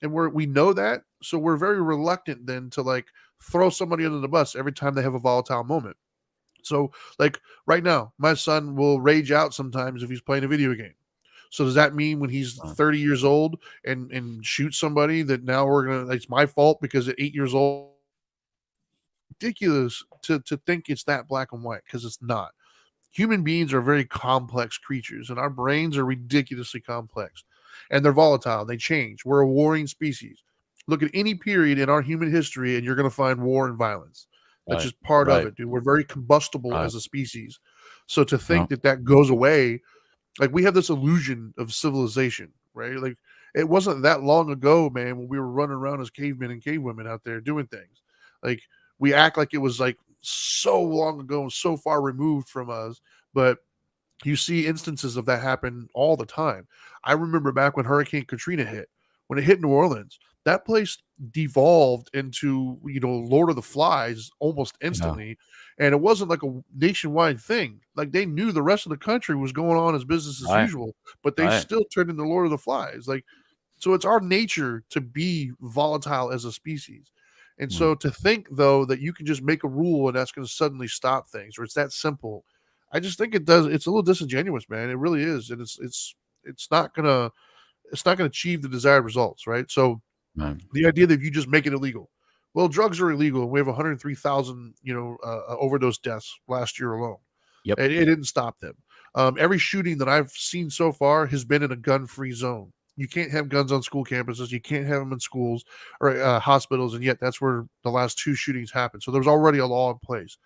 and we know that, so we're very reluctant then to like throw somebody under the bus every time they have a volatile moment. So like right now, my son will rage out sometimes if he's playing a video game. So does that mean when he's 30 years old and shoots somebody that now it's my fault because at 8 years old? Ridiculous to think it's that black and white, because it's not. Human beings are very complex creatures, and our brains are ridiculously complex, and they're volatile. They change. We're a warring species. Look at any period in our human history, and you're going to find war and violence. That's just part of it, dude. We're very combustible as a species. So to think that goes away, like we have this illusion of civilization, right? Like it wasn't that long ago, man, when we were running around as cavemen and cavewomen out there doing things. Like we act like it was like so long ago and so far removed from us, but you see instances of that happen all the time. I remember back when Hurricane Katrina hit, when it hit New Orleans, that place devolved into, Lord of the Flies almost instantly. And it wasn't like a nationwide thing. Like they knew the rest of the country was going on as business as usual, but they still turned into Lord of the Flies. Like, so it's our nature to be volatile as a species. And so to think though, that you can just make a rule and that's going to suddenly stop things, or it's that simple. I just think it's a little disingenuous, man. It really is. And it's not going to achieve the desired results. Right. So the idea that if you just make it illegal, well, drugs are illegal. And we have 103,000, overdose deaths last year alone. Yep. And it didn't stop them. Every shooting that I've seen so far has been in a gun-free zone. You can't have guns on school campuses. You can't have them in schools or hospitals. And yet that's where the last 2 shootings happened. So there's already a law in place.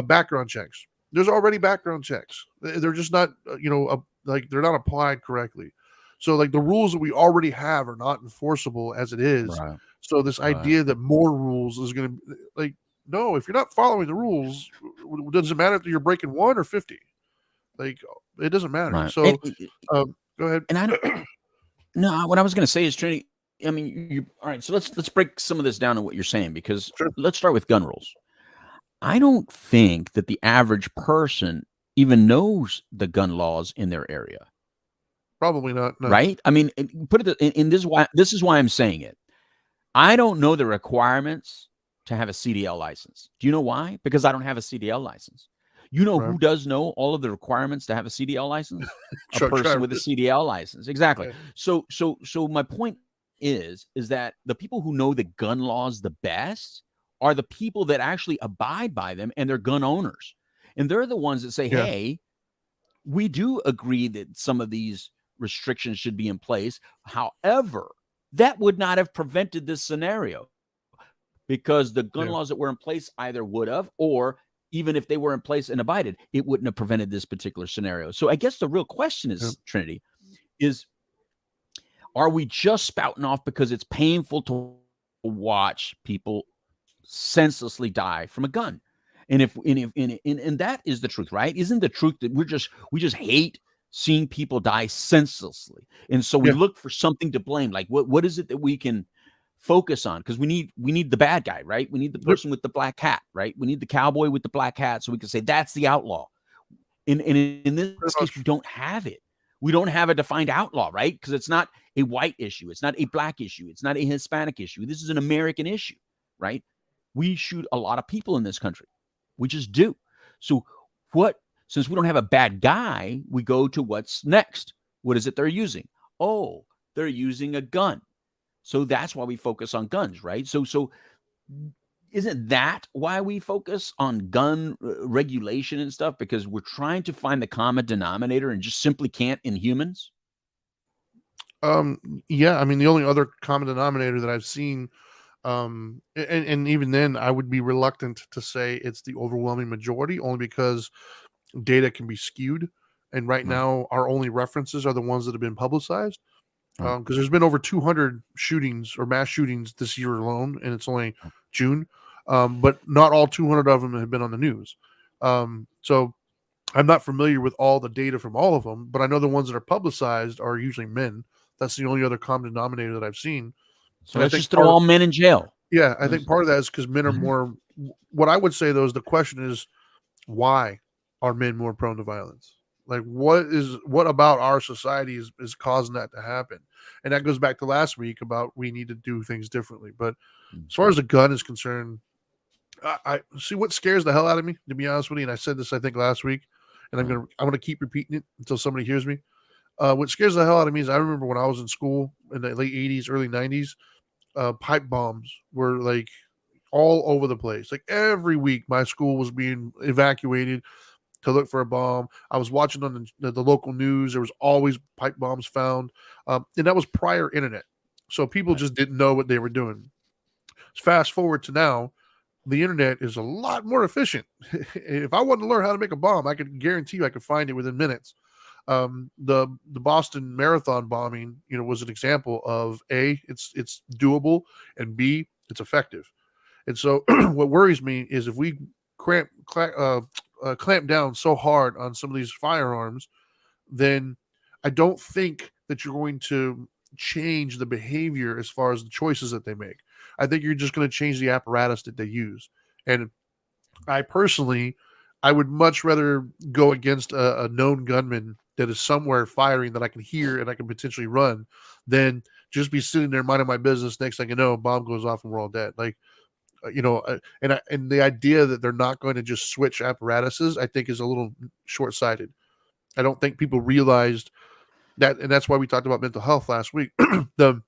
Background checks. There's already background checks. They're just not, they're not applied correctly. So like the rules that we already have are not enforceable as it is. So this idea that more rules is going to like, no, if you're not following the rules, it doesn't matter if you're breaking 1 or 50. Like it doesn't matter. So go ahead. And I don't. No, what I was going to say is, Trinity, I mean, all right, so let's break some of this down to what you're saying, because let's start with gun rules. I don't think that the average person even knows the gun laws in their area. Probably not. No. Right? I mean, put it in this is why I'm saying it. I don't know the requirements to have a CDL license. Do you know why? Because I don't have a CDL license. You know who does know all of the requirements to have a CDL license? A person with a CDL license. Exactly. Okay. So my point is that the people who know the gun laws the best are the people that actually abide by them, and they're gun owners. And they're the ones that say, hey, we do agree that some of these restrictions should be in place. However, that would not have prevented this scenario, because the gun laws that were in place either would have, or even if they were in place and abided, it wouldn't have prevented this particular scenario. So I guess the real question is, Trinity, is are we just spouting off because it's painful to watch people senselessly die from a gun. And that is the truth, right? Isn't the truth that we just hate seeing people die senselessly? And so we Yeah, look for something to blame. Like what is it that we can focus on? Because we need the bad guy, right? We need the yep, person with the black hat, right? We need the cowboy with the black hat so we can say that's the outlaw. In this pretty case, we much. don't have it. We don't have a defined outlaw, right? Because it's not a white issue. It's not a black issue. It's not a Hispanic issue. This is an American issue, right? We shoot a lot of people in this country. We just do. So since we don't have a bad guy, we go to what's next. What is it they're using? Oh, they're using a gun. So that's why we focus on guns, right? So isn't that why we focus on gun regulation and stuff? Because we're trying to find the common denominator and just simply can't in humans? Yeah, I mean, the only other common denominator that I've seen, and even then, I would be reluctant to say it's the overwhelming majority, only because data can be skewed. And right Right. now, our only references are the ones that have been publicized. Right. Because there's been over 200 shootings or mass shootings this year alone, and it's only June. But not all 200 of them have been on the news. So I'm not familiar with all the data from all of them, but I know the ones that are publicized are usually men. That's the only other common denominator that I've seen. So And I let's think just throw all men in jail. yeah, I think Let's- part of that is because men are Mhm. more. What I would say though is the question is, why are men more prone to violence? Like, what about our society is causing that to happen? And that goes back to last week about we need to do things differently. But as far as a gun is concerned, I see what scares the hell out of me, to be honest with you. And I said this I think last week, and Right. I'm gonna keep repeating it until somebody hears me. What scares the hell out of me is I remember when I was in school in the late '80s, early '90s, pipe bombs were like all over the place. Like every week, my school was being evacuated to look for a bomb. I was watching on the local news. There was always pipe bombs found, and that was prior internet, so people Right. just didn't know what they were doing. Fast forward to now, the internet is a lot more efficient. If I wanted to learn how to make a bomb, I could guarantee you I could find it within minutes. The Boston Marathon bombing, was an example of it's doable, and B, it's effective. And so, what worries me is if we clamp down so hard on some of these firearms, then I don't think that you're going to change the behavior as far as the choices that they make. I think you're just going to change the apparatus that they use. And I personally, I would much rather go against a known gunman that is somewhere firing that I can hear and I can potentially run than just be sitting there minding my business. Next thing you know, a bomb goes off and we're all dead. Like, and the idea that they're not going to just switch apparatuses, I think, is a little short sighted. I don't think people realized that, and that's why we talked about mental health last week. the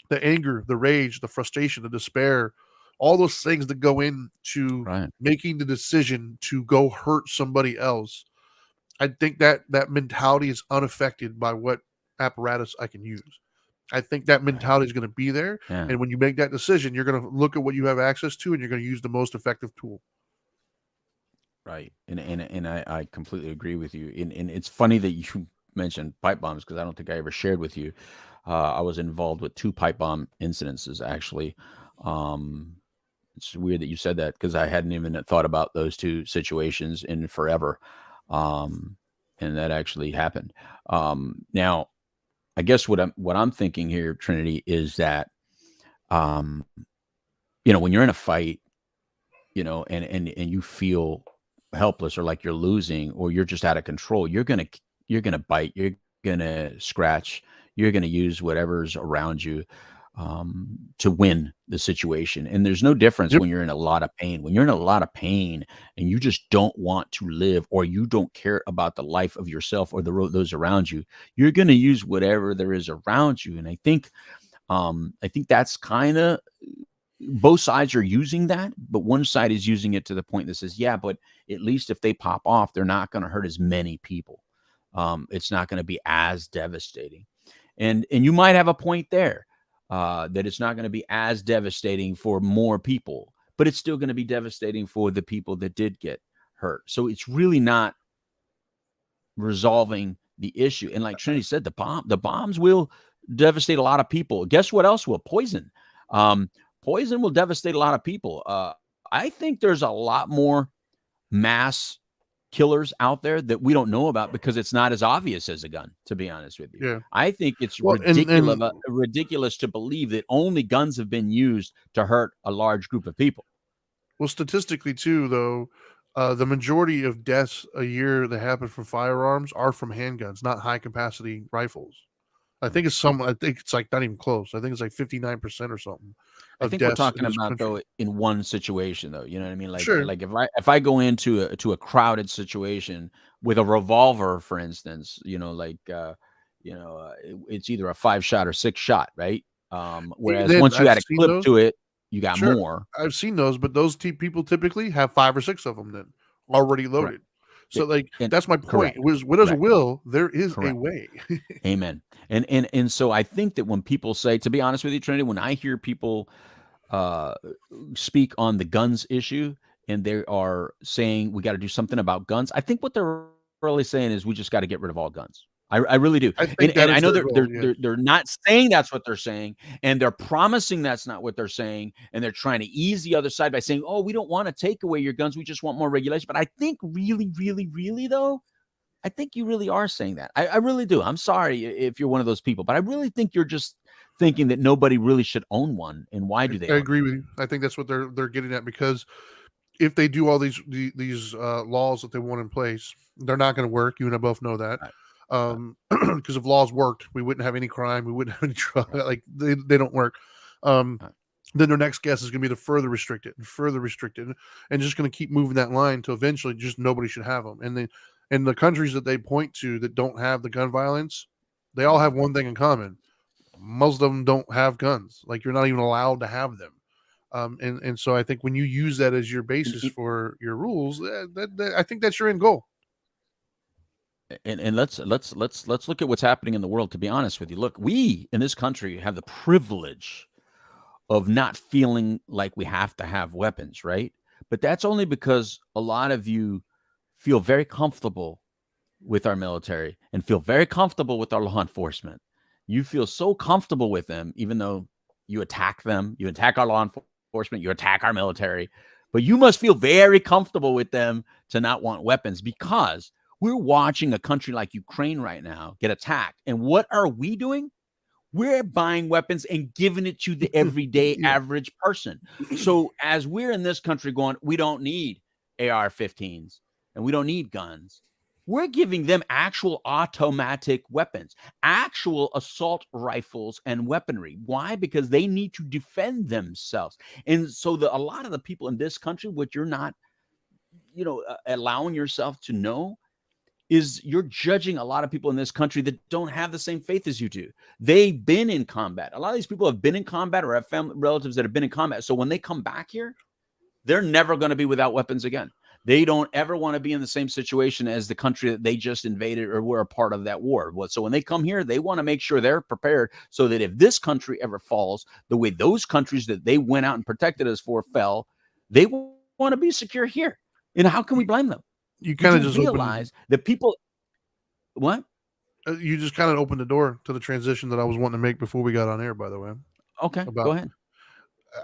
the anger, the rage, the frustration, the despair, all those things that go into Right. making the decision to go hurt somebody else. I think that mentality is unaffected by what apparatus I can use. I think that Right. mentality is going to be there. Yeah. And when you make that decision, you're going to look at what you have access to and you're going to use the most effective tool. Right. And I completely agree with you. And it's funny that you mentioned pipe bombs because I don't think I ever shared with you. I was involved with 2 pipe bomb incidences actually. Um, it's weird that you said that because I hadn't even thought about those 2 situations in forever. Um, and that actually happened. Now I guess what I'm thinking here, Trinity, is that um, when you're in a fight, and you feel helpless or like you're losing or you're just out of control, you're gonna bite, you're gonna scratch, you're gonna use whatever's around you to win the situation. And there's no difference Yep. when you're in a lot of pain. When you're in a lot of pain and you just don't want to live or you don't care about the life of yourself or those around you, you're gonna use whatever there is around you. And I think that's kind of both sides are using that, but one side is using it to the point that says, yeah, but at least if they pop off, they're not going to hurt as many people. It's not going to be as devastating. And you might have a point there that it's not going to be as devastating for more people, but it's still going to be devastating for the people that did get hurt. So it's really not resolving the issue. And like Trinity said, the bombs will devastate a lot of people. Guess what else will? Poison. poison will devastate a lot of people. I think there's a lot more mass killers out there that we don't know about because it's not as obvious as a gun, to be honest with you. Yeah. I think it's Well, ridiculous to believe that only guns have been used to hurt a large group of people. Well, statistically too, though, the majority of deaths a year that happen from firearms are from handguns, not high capacity rifles. I think it's like not even close. I think it's like 59% or something I of think we're deaths in talking this about, country. though, in one situation, though. You know what I mean? Like Sure. if I go into a crowded situation with a revolver, for instance, it's either a 5-shot or 6-shot, right? Whereas Then once you I've add a seen clip those. to it, you got Sure, more. I've seen those, but those people typically have 5 or 6 of them then already Correct. loaded. So, It, like, and that's my point. correct, It was where there's a correct, will, there is a correct. way. Amen. And so I think that when people say, to be honest with you, Trinity, when I hear people speak on the guns issue and they are saying we got to do something about guns, I think what they're really saying is we just got to get rid of all guns. I really do. I think that And I is know their goal, yes. they're not saying that's what they're saying, and they're promising that's not what they're saying, and they're trying to ease the other side by saying, oh, we don't want to take away your guns, we just want more regulation. But I think really, really, really, though, I think you really are saying that. I really do. I'm sorry if you're one of those people, but I really think you're just thinking that nobody really should own one. And why do they I own agree with you. I think that's what they're getting at, because if they do all these laws that they want in place, they're not going to work. You and I both know that. Right. Because if laws worked, we wouldn't have any crime, we wouldn't have any drug. Right. Like they don't work. Right. Then their next guess is going to be to further restrict it and further restrict it, and just going to keep moving that line until eventually just nobody should have them. And the countries that they point to that don't have the gun violence, they all have one thing in common: most of them don't have guns. Like, you're not even allowed to have them. And so I think when you use that as your basis for your rules, I think that's your end goal. And let's look at what's happening in the world. To be honest with you, look, we in this country have the privilege of not feeling like we have to have weapons, right? But that's only because a lot of you feel very comfortable with our military and feel very comfortable with our law enforcement. You feel so comfortable with them, even though you attack them, you attack our law enforcement, you attack our military, but you must feel very comfortable with them to not want weapons, because we're watching a country like Ukraine right now get attacked. And what are we doing? We're buying weapons and giving it to the everyday average person. So as we're in this country going, we don't need AR-15s and we don't need guns, we're giving them actual automatic weapons, actual assault rifles and weaponry. Why? Because they need to defend themselves. And so a lot of the people in this country, what you're not, allowing yourself to know, is you're judging a lot of people in this country that don't have the same faith as you do. They've been in combat. A lot of these people have been in combat or have family relatives that have been in combat. So when they come back here, they're never going to be without weapons again. They don't ever want to be in the same situation as the country that they just invaded or were a part of that war. So when they come here, they want to make sure they're prepared so that if this country ever falls, the way those countries that they went out and protected us for fell, they want to be secure here. And how can we blame them? You kind of just realize that people. What? You just kind of opened the door to the transition that I was wanting to make before we got on air, by the way. Okay, go ahead.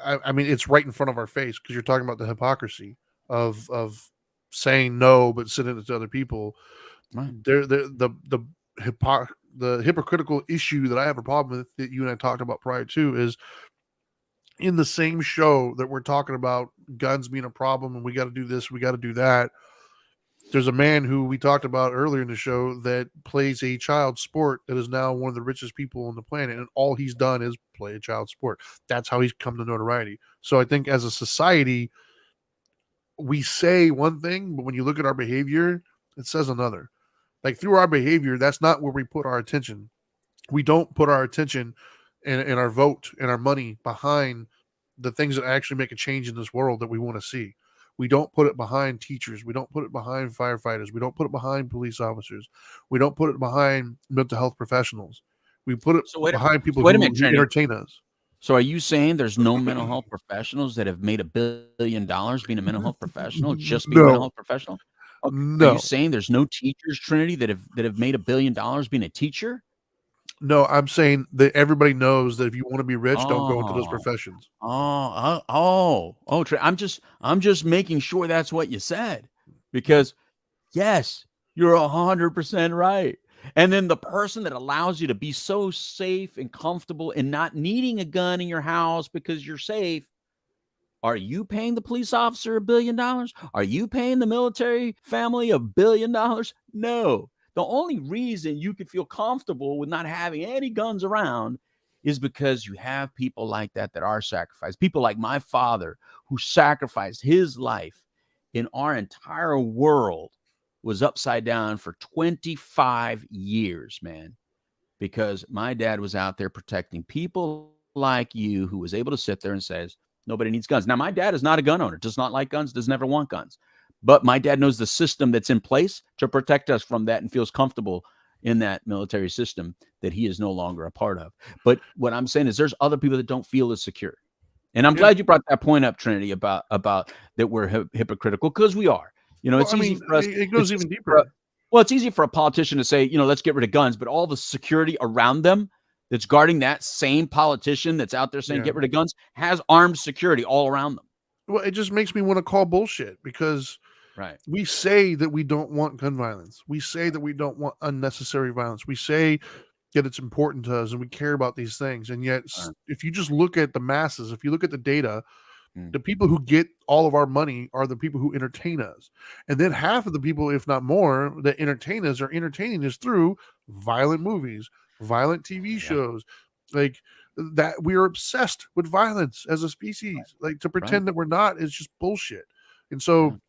I mean, it's right in front of our face, because you're talking about the hypocrisy of saying no but sending it to other people. Right. The hypocritical issue that I have a problem with, that you and I talked about prior to, is in the same show that we're talking about guns being a problem and we got to do this, we got to do that, there's a man who we talked about earlier in the show that plays a child sport that is now one of the richest people on the planet, and all he's done is play a child sport. That's how he's come to notoriety. So I think as a society, we say one thing, but when you look at our behavior, it says another. Like, through our behavior, that's not where we put our attention. We don't put our attention and our vote and our money behind the things that actually make a change in this world that we want to see. We don't put it behind teachers. We don't put it behind firefighters. We don't put it behind police officers. We don't put it behind mental health professionals. We put it behind people who entertain us. So are you saying there's no mental health professionals that have made $1 billion being a mental health professional, just being a mental health professional? Okay. No. Are you saying there's no teachers, Trinity, that have made $1 billion being a teacher? No, I'm saying that everybody knows that if you want to be rich, don't go into those Oh. professions. I'm just making sure that's what you said, because yes, you're 100% right. And then the person that allows you to be so safe and comfortable and not needing a gun in your house because you're safe. Are you paying the police officer $1 billion? Are you paying the military family $1 billion? No. The only reason you could feel comfortable with not having any guns around is because you have people like that that are sacrificed. People like my father, who sacrificed his life in our entire world, was upside down for 25 years, man, because my dad was out there protecting people like you, who was able to sit there and says, nobody needs guns. Now, my dad is not a gun owner, does not like guns, does never want guns. But my dad knows the system that's in place to protect us from that and feels comfortable in that military system that he is no longer a part of. But what I'm saying is there's other people that don't feel as secure. And I'm Yeah. glad you brought that point up, Trinity, about that we're hypocritical, because we are. You know, Well, it's I easy mean, for us. it goes It's even easy for deeper. well, it's easy for a politician to say, let's get rid of guns, but all the security around them that's guarding that same politician that's out there saying Yeah. get rid of guns has armed security all around them. Well, it just makes me want to call bullshit because Right. we say that we don't want gun violence. We say that we don't want unnecessary violence. We say that it's important to us and we care about these things. And yet, if you just look at the masses, if you look at the data, the people who get all of our money are the people who entertain us. And then half of the people, if not more, that entertain us are entertaining us through violent movies, violent TV shows. Like that, we are obsessed with violence as a species. Like to pretend that we're not is just bullshit. And so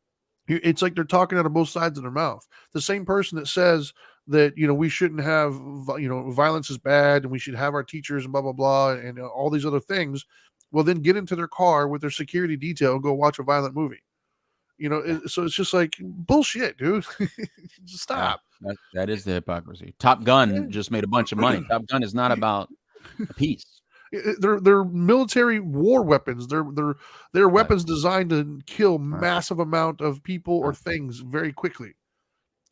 it's like they're talking out of both sides of their mouth. The same person that says that we shouldn't have violence is bad and we should have our teachers and blah blah blah and all these other things, will then get into their car with their security detail and go watch a violent movie. So it's just like bullshit, dude. Just Yeah, stop. that is the hypocrisy. Top Gun just made a bunch of money. Top Gun is not about peace. They're military war weapons. They're weapons designed to kill massive amount of people or things very quickly.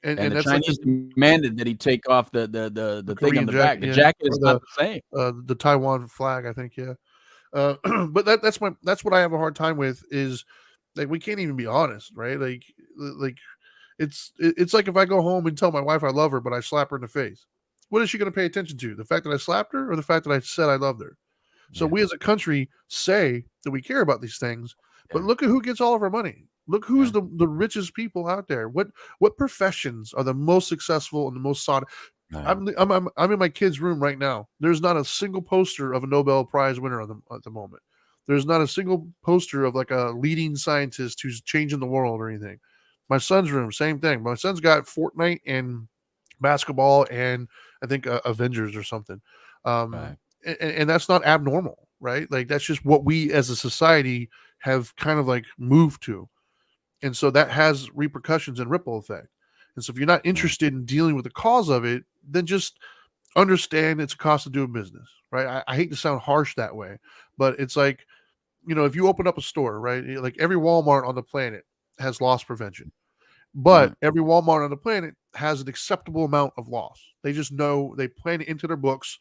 And And the that's like Chinese demanded that he take off the thing on Korean the back. jacket, The yeah, jacket or is not the same. the Taiwan flag, I think, yeah. But that's what I have a hard time with is like we can't even be honest, right? Like it's like if I go home and tell my wife I love her, but I slap her in the face. What is she going to pay attention to? The fact that I slapped her, or the fact that I said I loved her? So we as a country say that we care about these things, but look at who gets all of our money. Look who's the richest people out there. What professions are the most successful and the most sought? I'm in my kid's room right now. There's not a single poster of a Nobel Prize winner at the moment. There's not a single poster of like a leading scientist who's changing the world or anything. My son's room, same thing. My son's got Fortnite and basketball and I think Avengers or something. And that's not abnormal, right? Like that's just what we as a society have kind of like moved to. And so that has repercussions and ripple effect. And so if you're not interested in dealing with the cause of it, then just understand it's a cost of doing business, right? I hate to sound harsh that way, but it's like, if you open up a store, right? Like every Walmart on the planet has loss prevention, but every Walmart on the planet has an acceptable amount of loss. They just know they plan it into their books.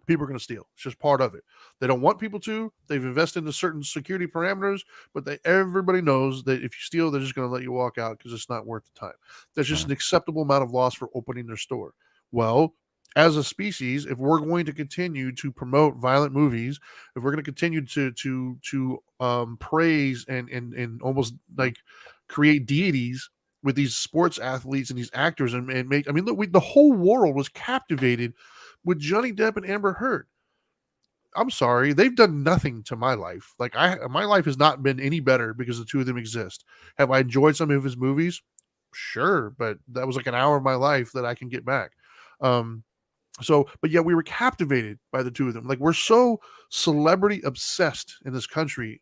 People are going to steal. It's just part of it. They don't want people to. They've invested in certain security parameters, but everybody knows that if you steal, they're just going to let you walk out because it's not worth the time. That's just an acceptable amount of loss for opening their store. Well, as a species, if we're going to continue to promote violent movies, if we're going to continue to praise and almost like create deities with these sports athletes and these actors and make, I mean, look, the whole world was captivated with Johnny Depp and Amber Heard. I'm sorry, they've done nothing to my life. Like my life has not been any better because the two of them exist. Have I enjoyed some of his movies? Sure, but that was like an hour of my life that I can get back. But yeah, we were captivated by the two of them. Like we're so celebrity obsessed in this country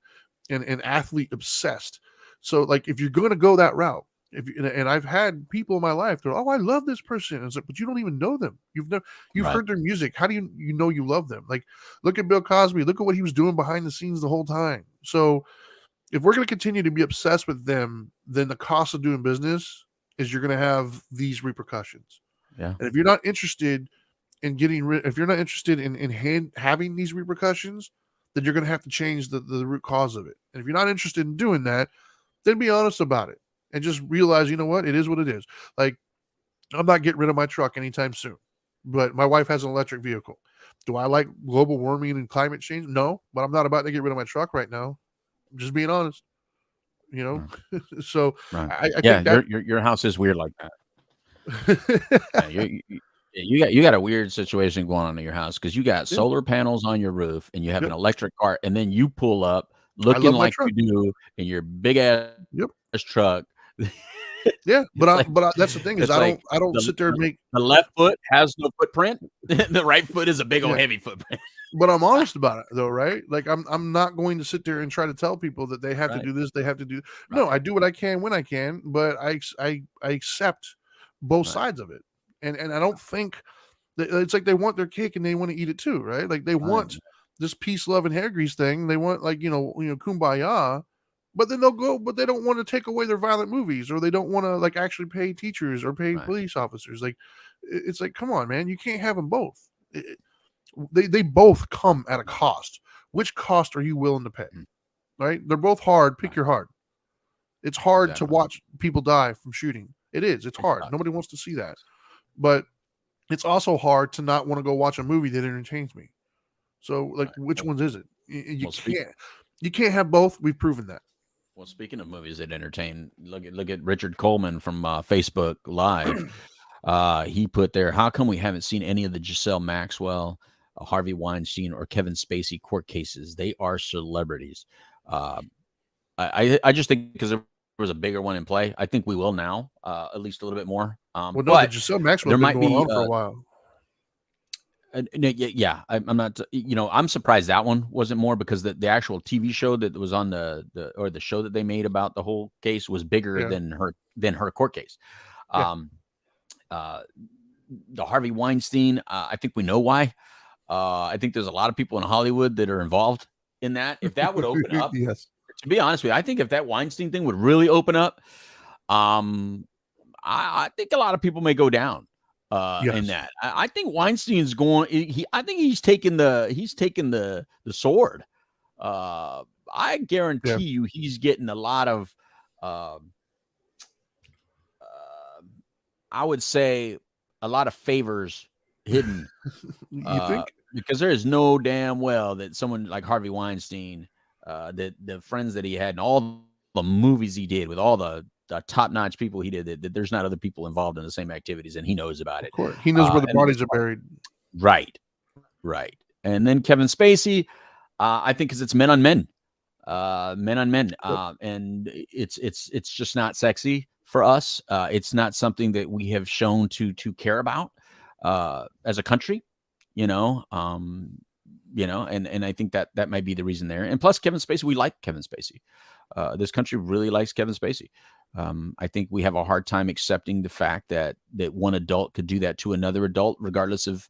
and athlete obsessed. So like if you're going to go that route, and I've had people in my life that are, oh, I love this person. And it's like, but you don't even know them. You've heard their music. How do you know you love them? Like look at Bill Cosby. Look at what he was doing behind the scenes the whole time. So if we're going to continue to be obsessed with them, then the cost of doing business is you're going to have these repercussions. Yeah. And if you're not interested in getting rid, if you're not interested in having these repercussions, then you're going to have to change the root cause of it. And if you're not interested in doing that, then be honest about it and just realize, you know what, it is what it is. Like, I'm not getting rid of my truck anytime soon, but my wife has an electric vehicle. Do I like global warming and climate change? No, but I'm not about to get rid of my truck right now. I'm just being honest, you know. So Right. I Yeah, think that your house is weird like that. Yeah, you got a weird situation going on in your house because you got yeah, solar panels on your roof and you have yep. an electric car, and then you pull up I looking love my like truck. you do in your big ass Yep. truck. Yeah, It's like that's the thing is it's like I don't the sit there and make. the left foot has no footprint. The right foot is a big old Yeah, heavy footprint. but I'm honest about it though, right? Like I'm not going to sit there and try to tell people that they have to Right, do this, they have to do. No, I right, do what I can when I can, but I accept both right, sides of it, and I don't think that it's like they want their cake and they want to eat it too, right? Like they right, want this peace, love, and hair grease thing. They want like kumbaya, but then they'll go, but they don't want to take away their violent movies, or they don't want to like actually pay teachers or pay right, police officers. Like it's like, come on, man, you can't have them both. They both come at a cost. Which cost are you willing to pay? mm, Right? They're both hard. Pick right, your hard. It's hard to exactly. watch people die from shooting. It is. It's It hard. sucks. Nobody wants to see that. But it's also hard to not want to go watch a movie that entertains me. So, like, Right. which ones is it? You Well, speak. can't. You can't have both. We've proven that. Well, speaking of movies that entertain, look at Richard Coleman from Facebook Live. He put there, how come we haven't seen any of the Giselle Maxwell, Harvey Weinstein, or Kevin Spacey court cases? They are celebrities. Uh, I just think because there was a bigger one in play, I think we will now, at least a little bit more. Well, no, the But Giselle Maxwell there has been might going be, on for a while. yeah, I'm not, I'm surprised that one wasn't more because the actual TV show that was on the show that they made about the whole case was bigger Yeah, than her court case. yeah. Um, the Harvey Weinstein, I think we know why. I think there's a lot of people in Hollywood that are involved in that. If that would open up, Yes. to be honest with you, I think if that Weinstein thing would really open up, um, I think a lot of people may go down in Yes. that. I think Weinstein's going. I think he's taking the sword. I Yeah. guarantee you, he's getting a lot of. Uh, I would say a lot of favors hidden You think? because there is no damn well that someone like Harvey Weinstein, that the friends that he had and all the movies he did with all the top-notch people he did, that there's not other people involved in the same activities, and he knows about Of it. course. He knows where the And bodies are buried. right, right. And then Kevin Spacey, I think because it's men on men, Yep. and it's just not sexy for us. It's not something that we have shown to care about as a country, and I think that might be the reason there. And plus, Kevin Spacey, we like Kevin Spacey. This country really likes Kevin Spacey. I think we have a hard time accepting the fact that one adult could do that to another adult, regardless of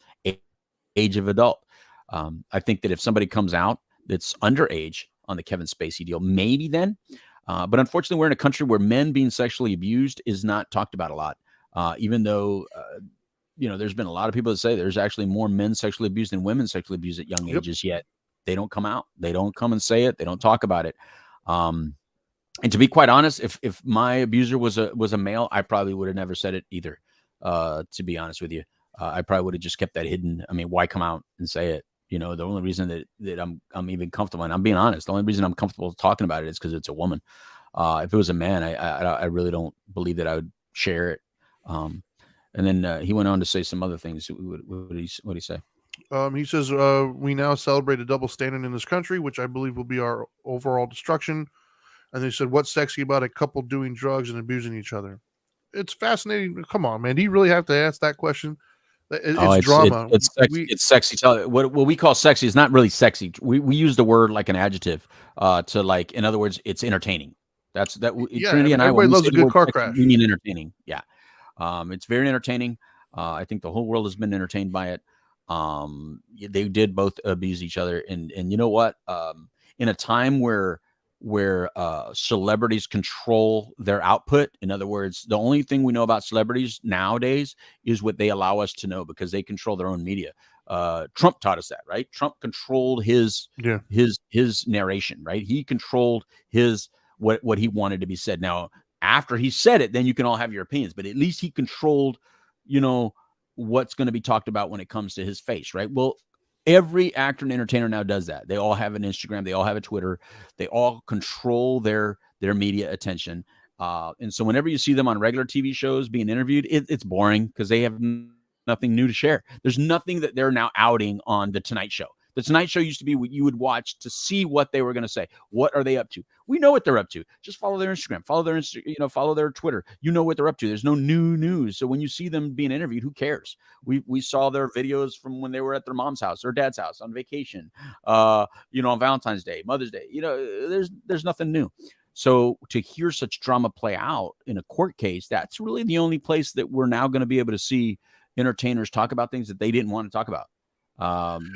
age of adult. I think that if somebody comes out that's underage on the Kevin Spacey deal, maybe then. But unfortunately, we're in a country where men being sexually abused is not talked about a lot, even though, there's been a lot of people that say there's actually more men sexually abused than women sexually abused at young Yep. ages, yet they don't come out. They don't come and say it. They don't talk about it. And to be quite honest, if my abuser was a male, I probably would have never said it either. To be honest with you, I probably would have just kept that hidden. I mean, why come out and say it? The only reason that I'm even comfortable, and I'm being honest, the only reason I'm comfortable talking about it is because it's a woman. If it was a man, I really don't believe that I would share it. And then he went on to say some other things. What did he say? He says, we now celebrate a double standard in this country, which I believe will be our overall destruction. And they said, what's sexy about a couple doing drugs and abusing each other? It's fascinating. Come on, man. Do you really have to ask that question? It's drama. It's sexy. It's sexy. What we call sexy is not really sexy. We use the word like an adjective to, like, in other words, it's entertaining. Yeah, Trinity and I, when everybody we loves say a the good word car sexy, crash. we mean entertaining. Yeah. It's very entertaining. I think the whole world has been entertained by it. They did both abuse each other, and you know what? In a time where where celebrities control their output. In other words, the only thing we know about celebrities nowadays is what they allow us to know because they control their own media. Trump taught us that, right? Trump controlled his narration, right? He controlled his what he wanted to be said. Now, after he said it, then you can all have your opinions, but at least he controlled, what's going to be talked about when it comes to his face, right? Well, every actor and entertainer now does that. They all have an Instagram. They all have a Twitter. They all control their media attention. And so whenever you see them on regular TV shows being interviewed, it's boring because they have nothing new to share. There's nothing that they're now outing on The Tonight Show. The Tonight Show used to be what you would watch to see what they were going to say. What are they up to? We know what they're up to. Just follow their Instagram, follow their Twitter. You know what they're up to. There's no new news. So when you see them being interviewed, who cares? We saw their videos from when they were at their mom's house or dad's house on vacation, on Valentine's Day, Mother's Day. There's nothing new. So to hear such drama play out in a court case, that's really the only place that we're now going to be able to see entertainers talk about things that they didn't want to talk about.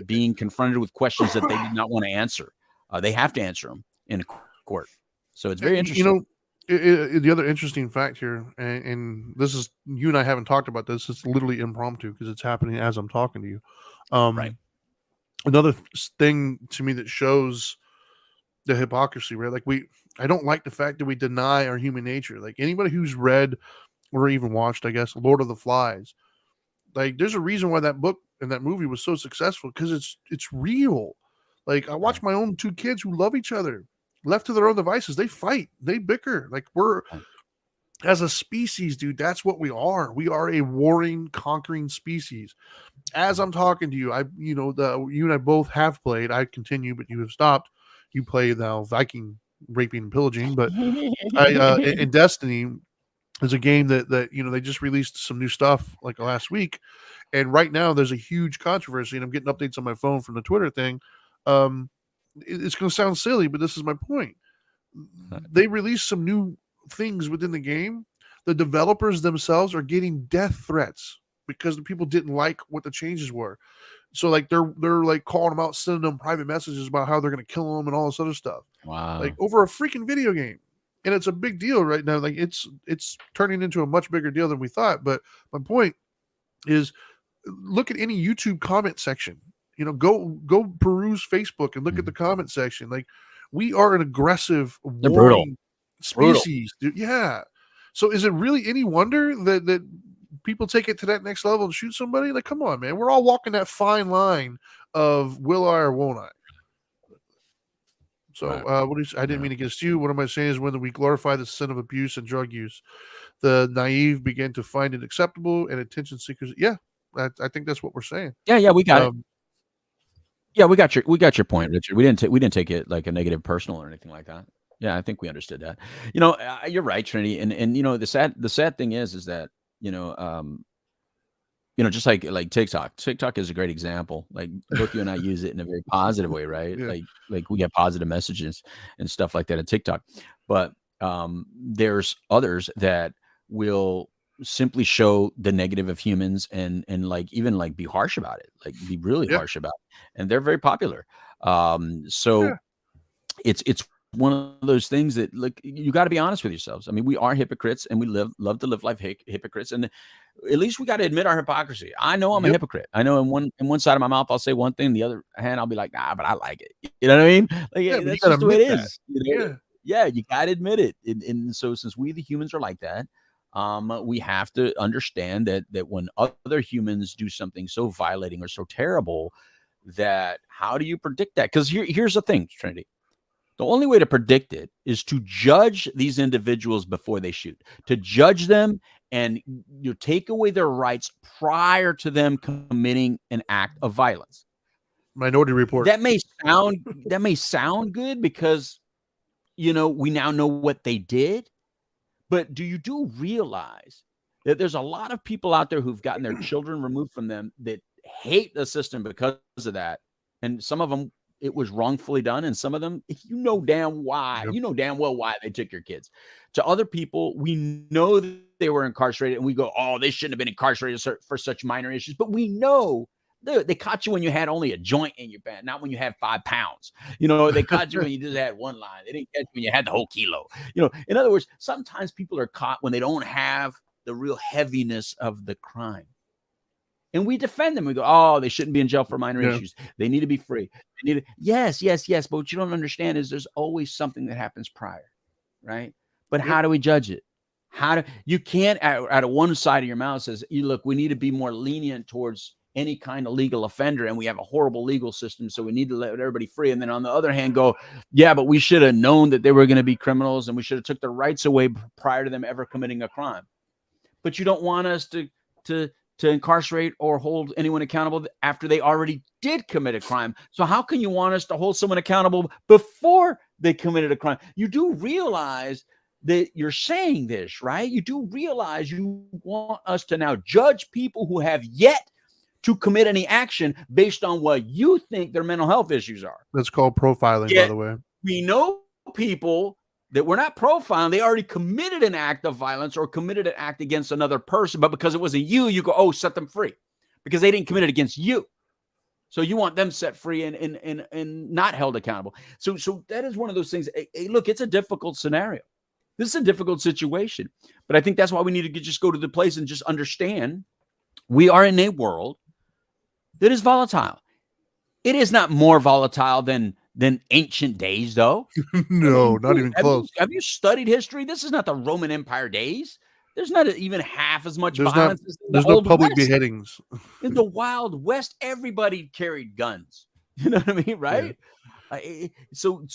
Being confronted with questions that they did not want to answer. They have to answer them in court. So it's very interesting. The other interesting fact here, and this is, you and I haven't talked about this, it's literally impromptu because it's happening as I'm talking to you. Right. Another thing to me that shows the hypocrisy, right? Like I don't like the fact that we deny our human nature. Like anybody who's read or even watched, I guess, Lord of the Flies, like there's a reason why that book and that movie was so successful because it's real. Like I watch my own two kids who love each other, left to their own devices. They fight, they bicker. Like we're, as a species, dude, that's what we are. We are a warring, conquering species. As I'm talking to you, you and I both have played. I continue, but you have stopped. You play now Viking raping and pillaging, but in Destiny is a game that they just released some new stuff like last week. And right now there's a huge controversy, and I'm getting updates on my phone from the Twitter thing. It's going to sound silly, but this is my point. They released some new things within the game. The developers themselves are getting death threats because the people didn't like what the changes were. So like they're like calling them out, sending them private messages about how they're going to kill them and all this other stuff. Wow. Like over a freaking video game. And it's a big deal right now. Like it's turning into a much bigger deal than we thought. But my point is, look at any YouTube comment section. Go peruse Facebook and look at the comment section. Like we are an aggressive, warring species. Dude. Yeah. So is it really any wonder that people take it to that next level and shoot somebody? Like, come on, man. We're all walking that fine line of will I or won't I? So I didn't mean to get you. What am I saying is when we glorify the sin of abuse and drug use, the naive begin to find it acceptable, and attention seekers. Yeah, I think that's what we're saying. Yeah, we got it. Yeah, we got your point, Richard. We didn't take it like a negative personal or anything like that. Yeah, I think we understood that. You're right, Trinity. And the sad thing is that just like TikTok. TikTok is a great example. Like both you and I use it in a very positive way, right? Yeah. Like we get positive messages and stuff like that at TikTok. But there's others that will simply show the negative of humans and like even like be harsh about it, like be really harsh about it. And they're very popular. It's one of those things that, like, you got to be honest with yourselves. I mean, we are hypocrites, and we love to live life hypocrites, and at least we got to admit our hypocrisy. I know I'm a hypocrite. I know in one side of my mouth I'll say one thing, the other hand I'll be like, nah, but I like it. You know what I mean? Like, that's just the way it is. Yeah, you got to admit it. And so since we the humans are like that, we have to understand that when other humans do something so violating or so terrible, that how do you predict that? Because here's the thing, Trinity. The only way to predict it is to judge these individuals before they shoot, to judge them and you take away their rights prior to them committing an act of violence. Minority Report. That may sound good because, we now know what they did. But do you realize that there's a lot of people out there who've gotten their children removed from them that hate the system because of that? And some of them, it was wrongfully done, and some of them, damn well why they took your kids. To other people, we know that they were incarcerated, and we go, oh, they shouldn't have been incarcerated for such minor issues. But we know They caught you when you had only a joint in your pants, not when you had 5 pounds. You know, they caught you when you just had one line. They didn't catch you when you had the whole kilo. You know, in other words, sometimes people are caught when they don't have the real heaviness of the crime. And we defend them. We go, oh, they shouldn't be in jail for minor issues. They need to be free. They need to, yes. But what you don't understand is there's always something that happens prior, right? But how do we judge it? You can't out of one side of your mouth says, look, we need to be more lenient towards any kind of legal offender, and we have a horrible legal system, so we need to let everybody free. And then on the other hand, go, yeah, but we should have known that they were going to be criminals, and we should have took their rights away prior to them ever committing a crime. But you don't want us to incarcerate or hold anyone accountable after they already did commit a crime. So how can you want us to hold someone accountable before they committed a crime? You do realize that you're saying this, right? You do realize you want us to now judge people who have yet to commit any action based on what you think their mental health issues are. That's called profiling, by the way. We know people that we're not profiling. They already committed an act of violence or committed an act against another person, but because it wasn't you, you go, oh, set them free because they didn't commit it against you. So you want them set free and not held accountable. So that is one of those things. Hey, look, it's a difficult scenario. This is a difficult situation, but I think that's why we need to just go to the place and just understand we are in a world that is volatile. It is not more volatile than ancient days, though. No, not even close. Have you studied history? This is not the Roman Empire days. There's not even half as much violence. There's no public beheadings. In the Wild West, everybody carried guns. You know what I mean, right? Yeah. So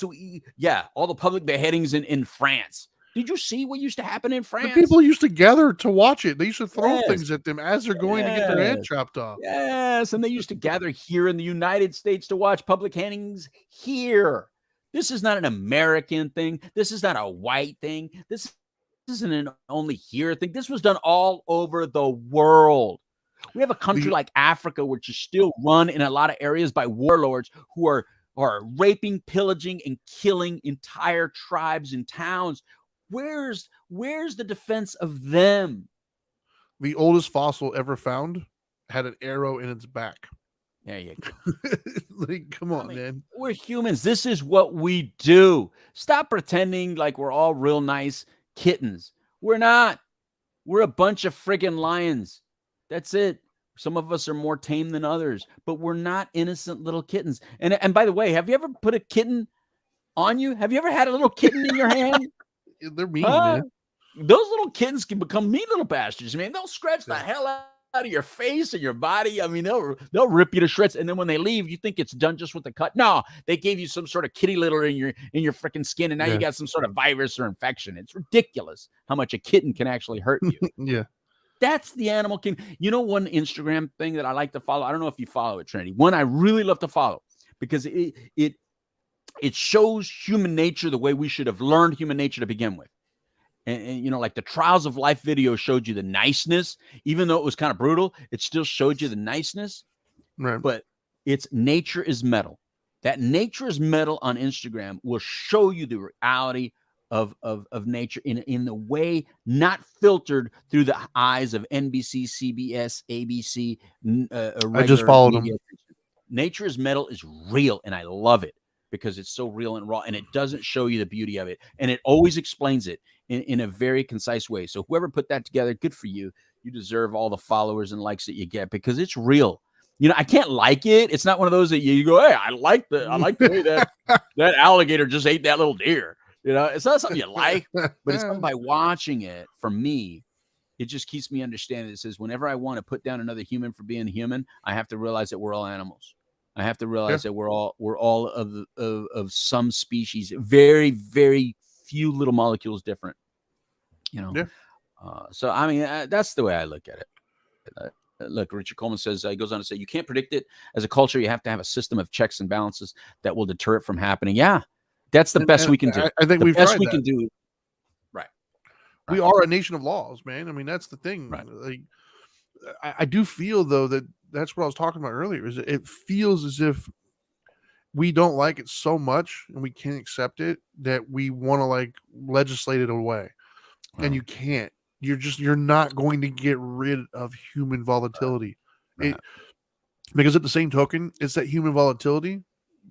all the public beheadings in France. Did you see what used to happen in France? The people used to gather to watch it. They used to throw things at them as they're going to get their head chopped off. Yes, and they used to gather here in the United States to watch public hangings here. This is not an American thing. This is not a white thing. This isn't an only here thing. This was done all over the world. We have a country like Africa, which is still run in a lot of areas by warlords who are raping, pillaging, and killing entire tribes and towns. Where's the defense of them? The oldest fossil ever found had an arrow in its back. There you go. Like, come on, man. We're humans. This is what we do. Stop pretending like we're all real nice kittens. We're not. We're a bunch of friggin' lions. That's it. Some of us are more tame than others, but we're not innocent little kittens. And by the way, have you ever put a kitten on you? Have you ever had a little kitten in your hand? They're mean, man. Those little kittens can become mean little bastards, man. They'll scratch the hell out of your face and your body. I mean, they'll rip you to shreds. And then when they leave, you think it's done just with the cut. No, they gave you some sort of kitty litter in your freaking skin, and now you got some sort of virus or infection. It's ridiculous how much a kitten can actually hurt you. Yeah. That's the animal king. You know, one Instagram thing that I like to follow. I don't know if you follow it, Trinity. One I really love to follow because it shows human nature the way we should have learned human nature to begin with. And you know, like the Trials of Life video showed you the niceness, even though it was kind of brutal, it still showed you the niceness. Right. But it's Nature is Metal. That Nature is Metal on Instagram will show you the reality of nature in the way not filtered through the eyes of NBC, CBS, ABC. I just followed them. Nature is Metal is real, and I love it because it's so real and raw, and it doesn't show you the beauty of it, and it always explains it in a very concise way. So whoever put that together, good for you. You deserve all the followers and likes that you get because it's real. You know, I can't like it. It's not one of those that you go, hey, I like the way that alligator just ate that little deer. You know, it's not something you like, but it's something by watching it. For me, it just keeps me understanding. It says whenever I want to put down another human for being human, I have to realize that we're all animals. I have to realize that we're all of some species, very, very few little molecules different. You know, so I mean that's the way I look at it. Look, Richard Coleman says he goes on to say you can't predict it as a culture. You have to have a system of checks and balances that will deter it from happening. Yeah, that's the best we can do. I think we've tried that. Can do. Right. We are a nation of laws, man. I mean, that's the thing. Right. Like, I do feel though that that's what I was talking about earlier. Is it feels as if we don't like it so much and we can't accept it that we want to like legislate it away, and you can't. You're not going to get rid of human volatility. Right. Because at the same token, it's that human volatility,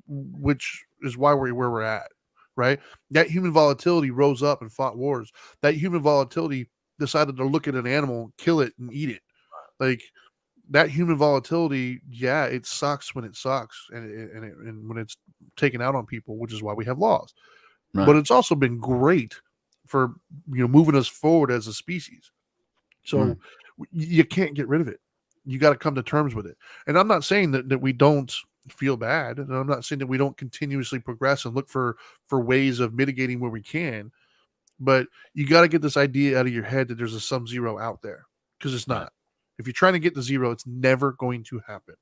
which is why we're where we're at, right? That human volatility rose up and fought wars. That human volatility decided to look at an animal, kill it, and eat it. Like that human volatility, yeah, it sucks when it sucks, and when it's taken out on people, which is why we have laws. Right. But it's also been great for moving us forward as a species. So you can't get rid of it. You got to come to terms with it. And I'm not saying that we don't feel bad, and I'm not saying that we don't continuously progress and look for ways of mitigating where we can. But you got to get this idea out of your head that there's a sum zero out there, because it's not. Right. If you're trying to get to zero, it's never going to happen.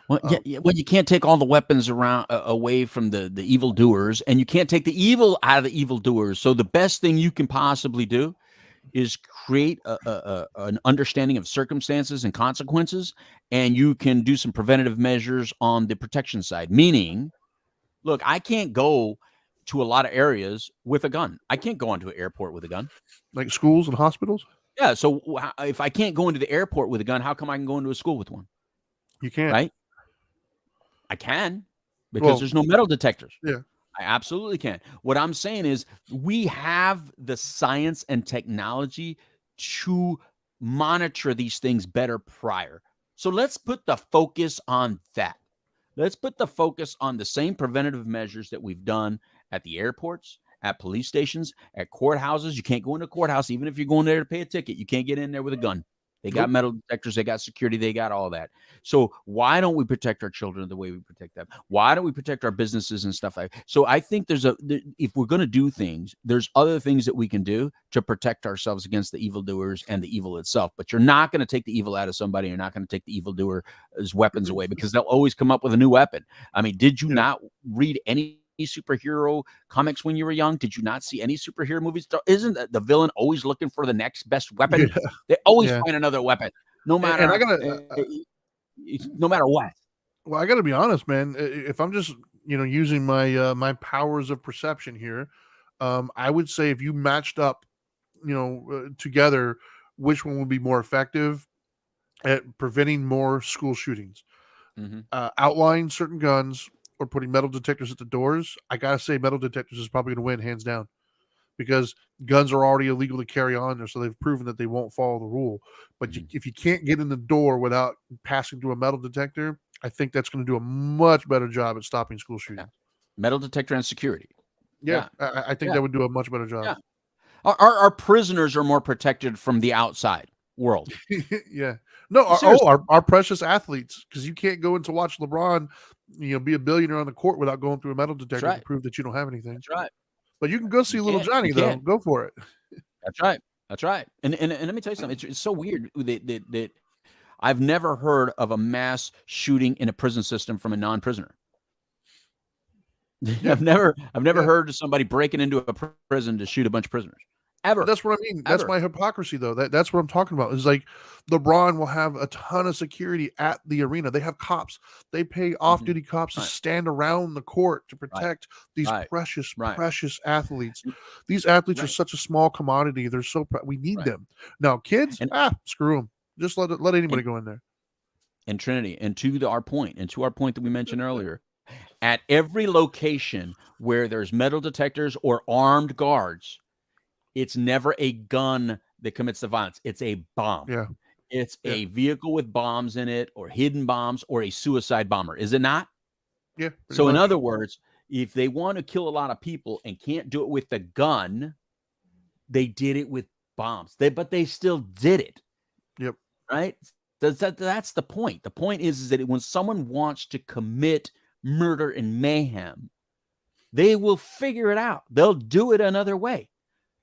Well, well, you can't take all the weapons around away from the evildoers, and you can't take the evil out of the evildoers. So the best thing you can possibly do is create an understanding of circumstances and consequences, and you can do some preventative measures on the protection side. Meaning, look, I can't go to a lot of areas with a gun. I can't go onto an airport with a gun. Like schools and hospitals? Yeah, so if I can't go into the airport with a gun, how come I can go into a school with one? You can't. Right? I can, because there's no metal detectors. Yeah. I absolutely can. What I'm saying is we have the science and technology to monitor these things better prior. So let's put the focus on that. Let's put the focus on the same preventative measures that we've done at the airports, at police stations, at courthouses. You can't go into a courthouse, even if you're going there to pay a ticket. You can't get in there with a gun. They got metal detectors. They got security. They got all that. So why don't we protect our children the way we protect them? Why don't we protect our businesses and stuff like that? So I think if we're going to do things, there's other things that we can do to protect ourselves against the evildoers and the evil itself. But you're not going to take the evil out of somebody. You're not going to take the evildoer's weapons away, because they'll always come up with a new weapon. I mean, did you not read any superhero comics when you were young? Did you not see any superhero movies? Isn't the villain always looking for the next best weapon? Yeah. They always find another weapon, no matter. And I gotta, no matter what. Well, I got to be honest, man. If I'm just using my my powers of perception here, I would say if you matched up, together, which one would be more effective at preventing more school shootings? Outlying certain guns or putting metal detectors at the doors. I gotta say, metal detectors is probably going to win hands down, because guns are already illegal to carry on there, so they've proven that they won't follow the rule. But if you can't get in the door without passing through a metal detector, I think that's going to do a much better job at stopping school shootings. Metal detector and security. Yeah. I think that would do a much better job. Yeah. Our prisoners are more protected from the outside world. Yeah. No, our precious athletes, because you can't go in to watch LeBron, be a billionaire on the court without going through a metal detector to prove that you don't have anything. That's right. But you can go see little Johnny, though. Go for it. That's right. That's right. And let me tell you something. It's so weird that I've never heard of a mass shooting in a prison system from a non-prisoner. I've never heard of somebody breaking into a prison to shoot a bunch of prisoners. Ever. But that's what I mean. That's my hypocrisy, though. That's what I'm talking about. Is like LeBron will have a ton of security at the arena. They have cops. They pay off-duty cops to stand around the court to protect these precious athletes. These athletes are such a small commodity. They're so we need them. Now, kids, screw them. Just let anybody go in there. And Trinity, and to our point that we mentioned earlier, at every location where there's metal detectors or armed guards, it's never a gun that commits the violence. It's a bomb. Yeah. It's a vehicle with bombs in it, or hidden bombs, or a suicide bomber. Is it not? Yeah. So in other words, if they want to kill a lot of people and can't do it with the gun, they did it with bombs. But they still did it. Yep. Right? That's the point. The point is that when someone wants to commit murder and mayhem, they will figure it out. They'll do it another way.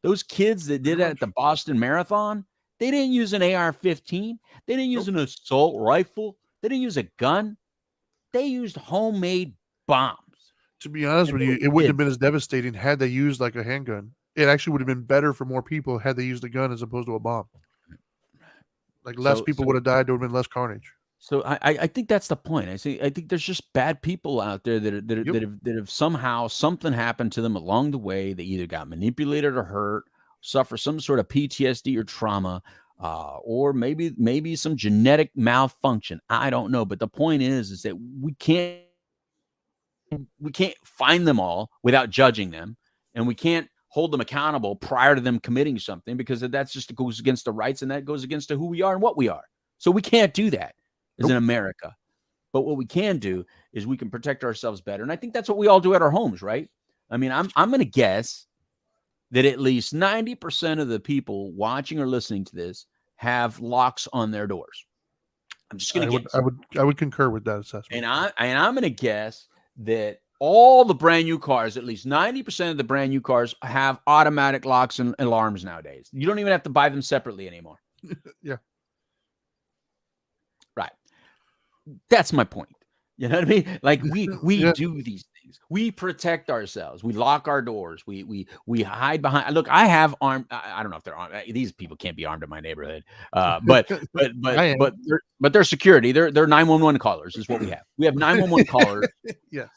Those kids that did it at the Boston Marathon, they didn't use an AR-15. They didn't use an assault rifle. They didn't use a gun. They used homemade bombs. To be honest with you, it wouldn't have been as devastating had they used like a handgun. It actually would have been better for more people had they used a gun as opposed to a bomb. Like less people would have died. There would have been less carnage. So I think that's the point. I think there's just bad people out there that have somehow something happened to them along the way. They either got manipulated or hurt, suffer some sort of PTSD or trauma, or maybe some genetic malfunction. I don't know. But the point is that we can't find them all without judging them, and we can't hold them accountable prior to them committing something, because that's just goes against the rights, and that goes against who we are and what we are. So we can't do that as in America. But what we can do is we can protect ourselves better. And I think that's what we all do at our homes, right? I mean, I'm going to guess that at least 90% of the people watching or listening to this have locks on their doors. I'm just going to guess. I would concur with that assessment. And I'm going to guess that all the brand new cars, at least 90% of the brand new cars, have automatic locks and alarms nowadays. You don't even have to buy them separately anymore. Yeah. Right. That's my point. You know what I mean? Like we do these things. We protect ourselves. We lock our doors. We hide behind. Look, I have armed. I don't know if they're armed. These people can't be armed in my neighborhood. But they're security. They're 911 callers is what we have. We have 911 callers. Yes.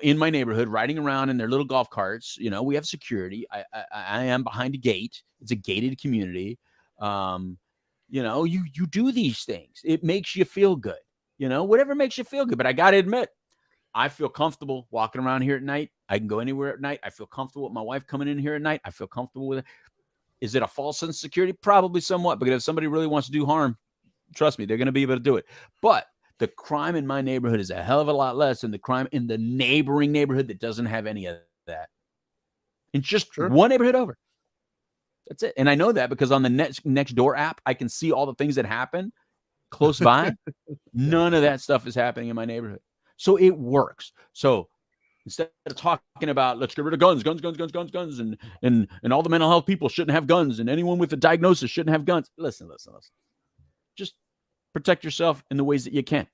In my neighborhood, riding around in their little golf carts. We have security. I am behind a gate. It's a gated community. You do these things. It makes you feel good. Whatever makes you feel good. But I got to admit, I feel comfortable walking around here at night. I can go anywhere at night. I feel comfortable with my wife coming in here at night. I feel comfortable with it. Is it a false sense of security? Probably somewhat. Because if somebody really wants to do harm, trust me, they're going to be able to do it. But the crime in my neighborhood is a hell of a lot less than the crime in the neighboring neighborhood that doesn't have any of that. It's just one neighborhood over. That's it. And I know that because on the next door app, I can see all the things that happen close by. None of that stuff is happening in my neighborhood. So it works. So instead of talking about let's get rid of guns, and all the mental health people shouldn't have guns, and anyone with a diagnosis shouldn't have guns. Listen. Just protect yourself in the ways that you can.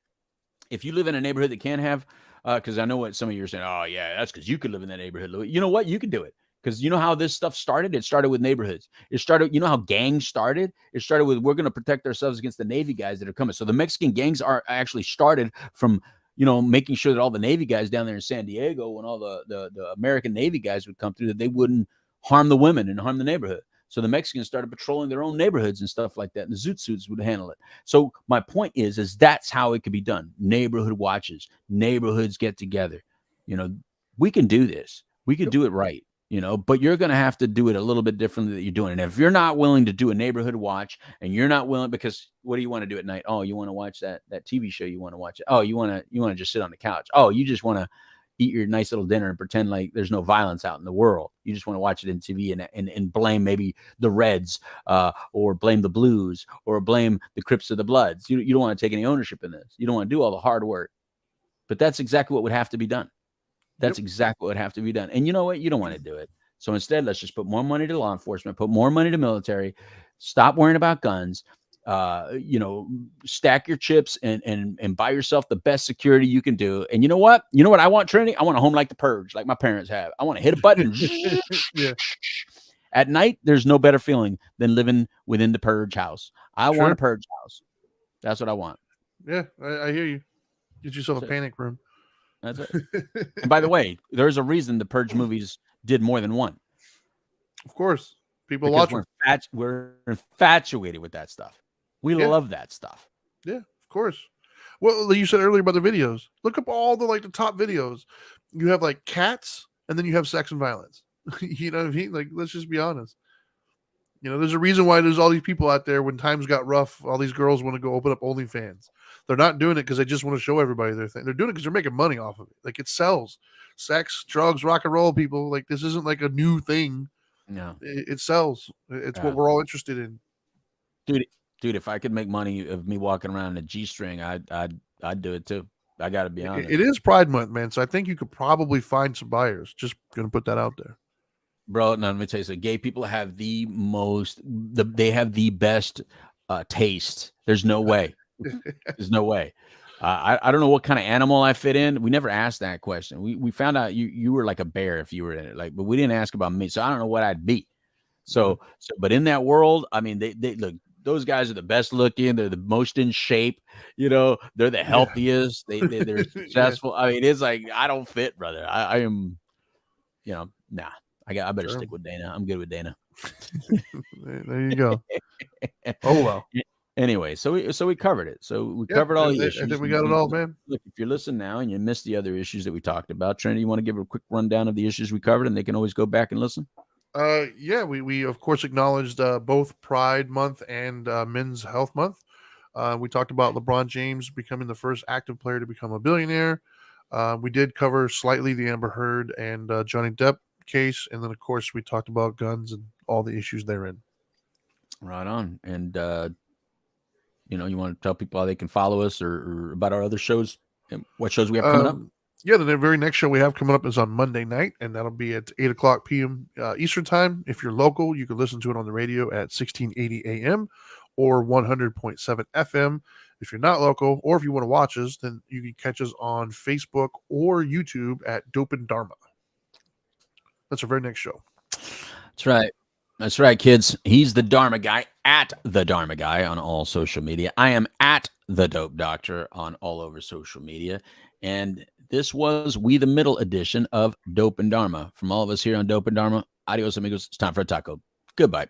If you live in a neighborhood that can't have, because I know what some of you are saying, oh yeah, that's because you could live in that neighborhood. You know what? You can do it. Because you know how this stuff started? It started with neighborhoods. You know how gangs started? It started with, we're going to protect ourselves against the Navy guys that are coming. So the Mexican gangs are actually started from, making sure that all the Navy guys down there in San Diego, when all the American Navy guys would come through, that they wouldn't harm the women and harm the neighborhood. So the Mexicans started patrolling their own neighborhoods and stuff like that. And the Zoot Suits would handle it. So my point is that's how it could be done. Neighborhood watches, neighborhoods get together. We can do this. We can do it right. But you're going to have to do it a little bit differently that you're doing. And if you're not willing to do a neighborhood watch, and you're not willing, because what do you want to do at night? Oh, you want to watch that TV show. You want to watch it. Oh, you want to just sit on the couch. Oh, you just want to eat your nice little dinner and pretend like there's no violence out in the world. You just want to watch it in TV and blame maybe the Reds, or blame the Blues, or blame the Crips or the Bloods. You don't want to take any ownership in this. You don't want to do all the hard work. But that's exactly what would have to be done. That's exactly what would have to be done. And you know what? You don't want to do it. So instead, let's just put more money to law enforcement, put more money to military, stop worrying about guns, stack your chips and buy yourself the best security you can do. And you know what? I want, Trinity? I want a home like the Purge, like my parents have. I want to hit a button. At night, there's no better feeling than living within the Purge house. I want a Purge house. That's what I want. Yeah, I hear you. Get yourself a panic room. That's it. And by the way, there's a reason the Purge movies did more than one. Of course. People watch them. We're infatuated with that stuff. We love that stuff. Yeah, of course. Well, you said earlier about the videos. Look up all the top videos. You have cats, and then you have sex and violence. You know what I mean? Let's just be honest. There's a reason why there's all these people out there when times got rough. All these girls want to go open up OnlyFans. They're not doing it because they just want to show everybody their thing. They're doing it because they're making money off of it. It sells. Sex, drugs, rock and roll, people. This isn't a new thing. No. It sells. It's what we're all interested in. Dude, if I could make money of me walking around in a G-string, I'd do it too. I got to be honest. It is Pride Month, man. So I think you could probably find some buyers. Just going to put that out there. Bro, now let me tell you something. Gay people have they have the best taste. There's no way. There's no way. I don't know what kind of animal I fit in. We never asked that question. We found out you were like a bear if you were in it. But we didn't ask about me. So I don't know what I'd be. So but in that world, I mean, they look, those guys are the best looking. They're the most in shape. They're the healthiest. They're successful. I mean, it's I don't fit, brother. I am, nah. I better stick with Dana. I'm good with Dana. There you go. Oh well. Anyway, so we covered it. So we Yeah, covered all the I issues. think we got it all, man. Look, if you're listening now and you missed the other issues that we talked about, Trinity, you want to give a quick rundown of the issues we covered, and they can always go back and listen. Yeah, we of course acknowledged both Pride Month and Men's Health Month. We talked about LeBron James becoming the first active player to become a billionaire. We did cover slightly the Amber Heard and Johnny Depp case, and then of course we talked about guns and all the issues therein. Right on. And you want to tell people how they can follow us or about our other shows and what shows we have coming up? Yeah, the very next show we have coming up is on Monday night, and that'll be at 8:00 p.m. Eastern Time. If you're local, you can listen to it on the radio at 1680 a.m. or 100.7 FM. If you're not local, or if you want to watch us, then you can catch us on Facebook or YouTube at Dope and Dharma. That's our very next show. That's right. That's right, kids. He's the Dharma guy, at the Dharma guy on all social media. I am at the Dope Doctor on all over social media. And this was We the Middle edition of Dope and Dharma. From all of us here on Dope and Dharma, adios amigos. It's time for a taco. Goodbye.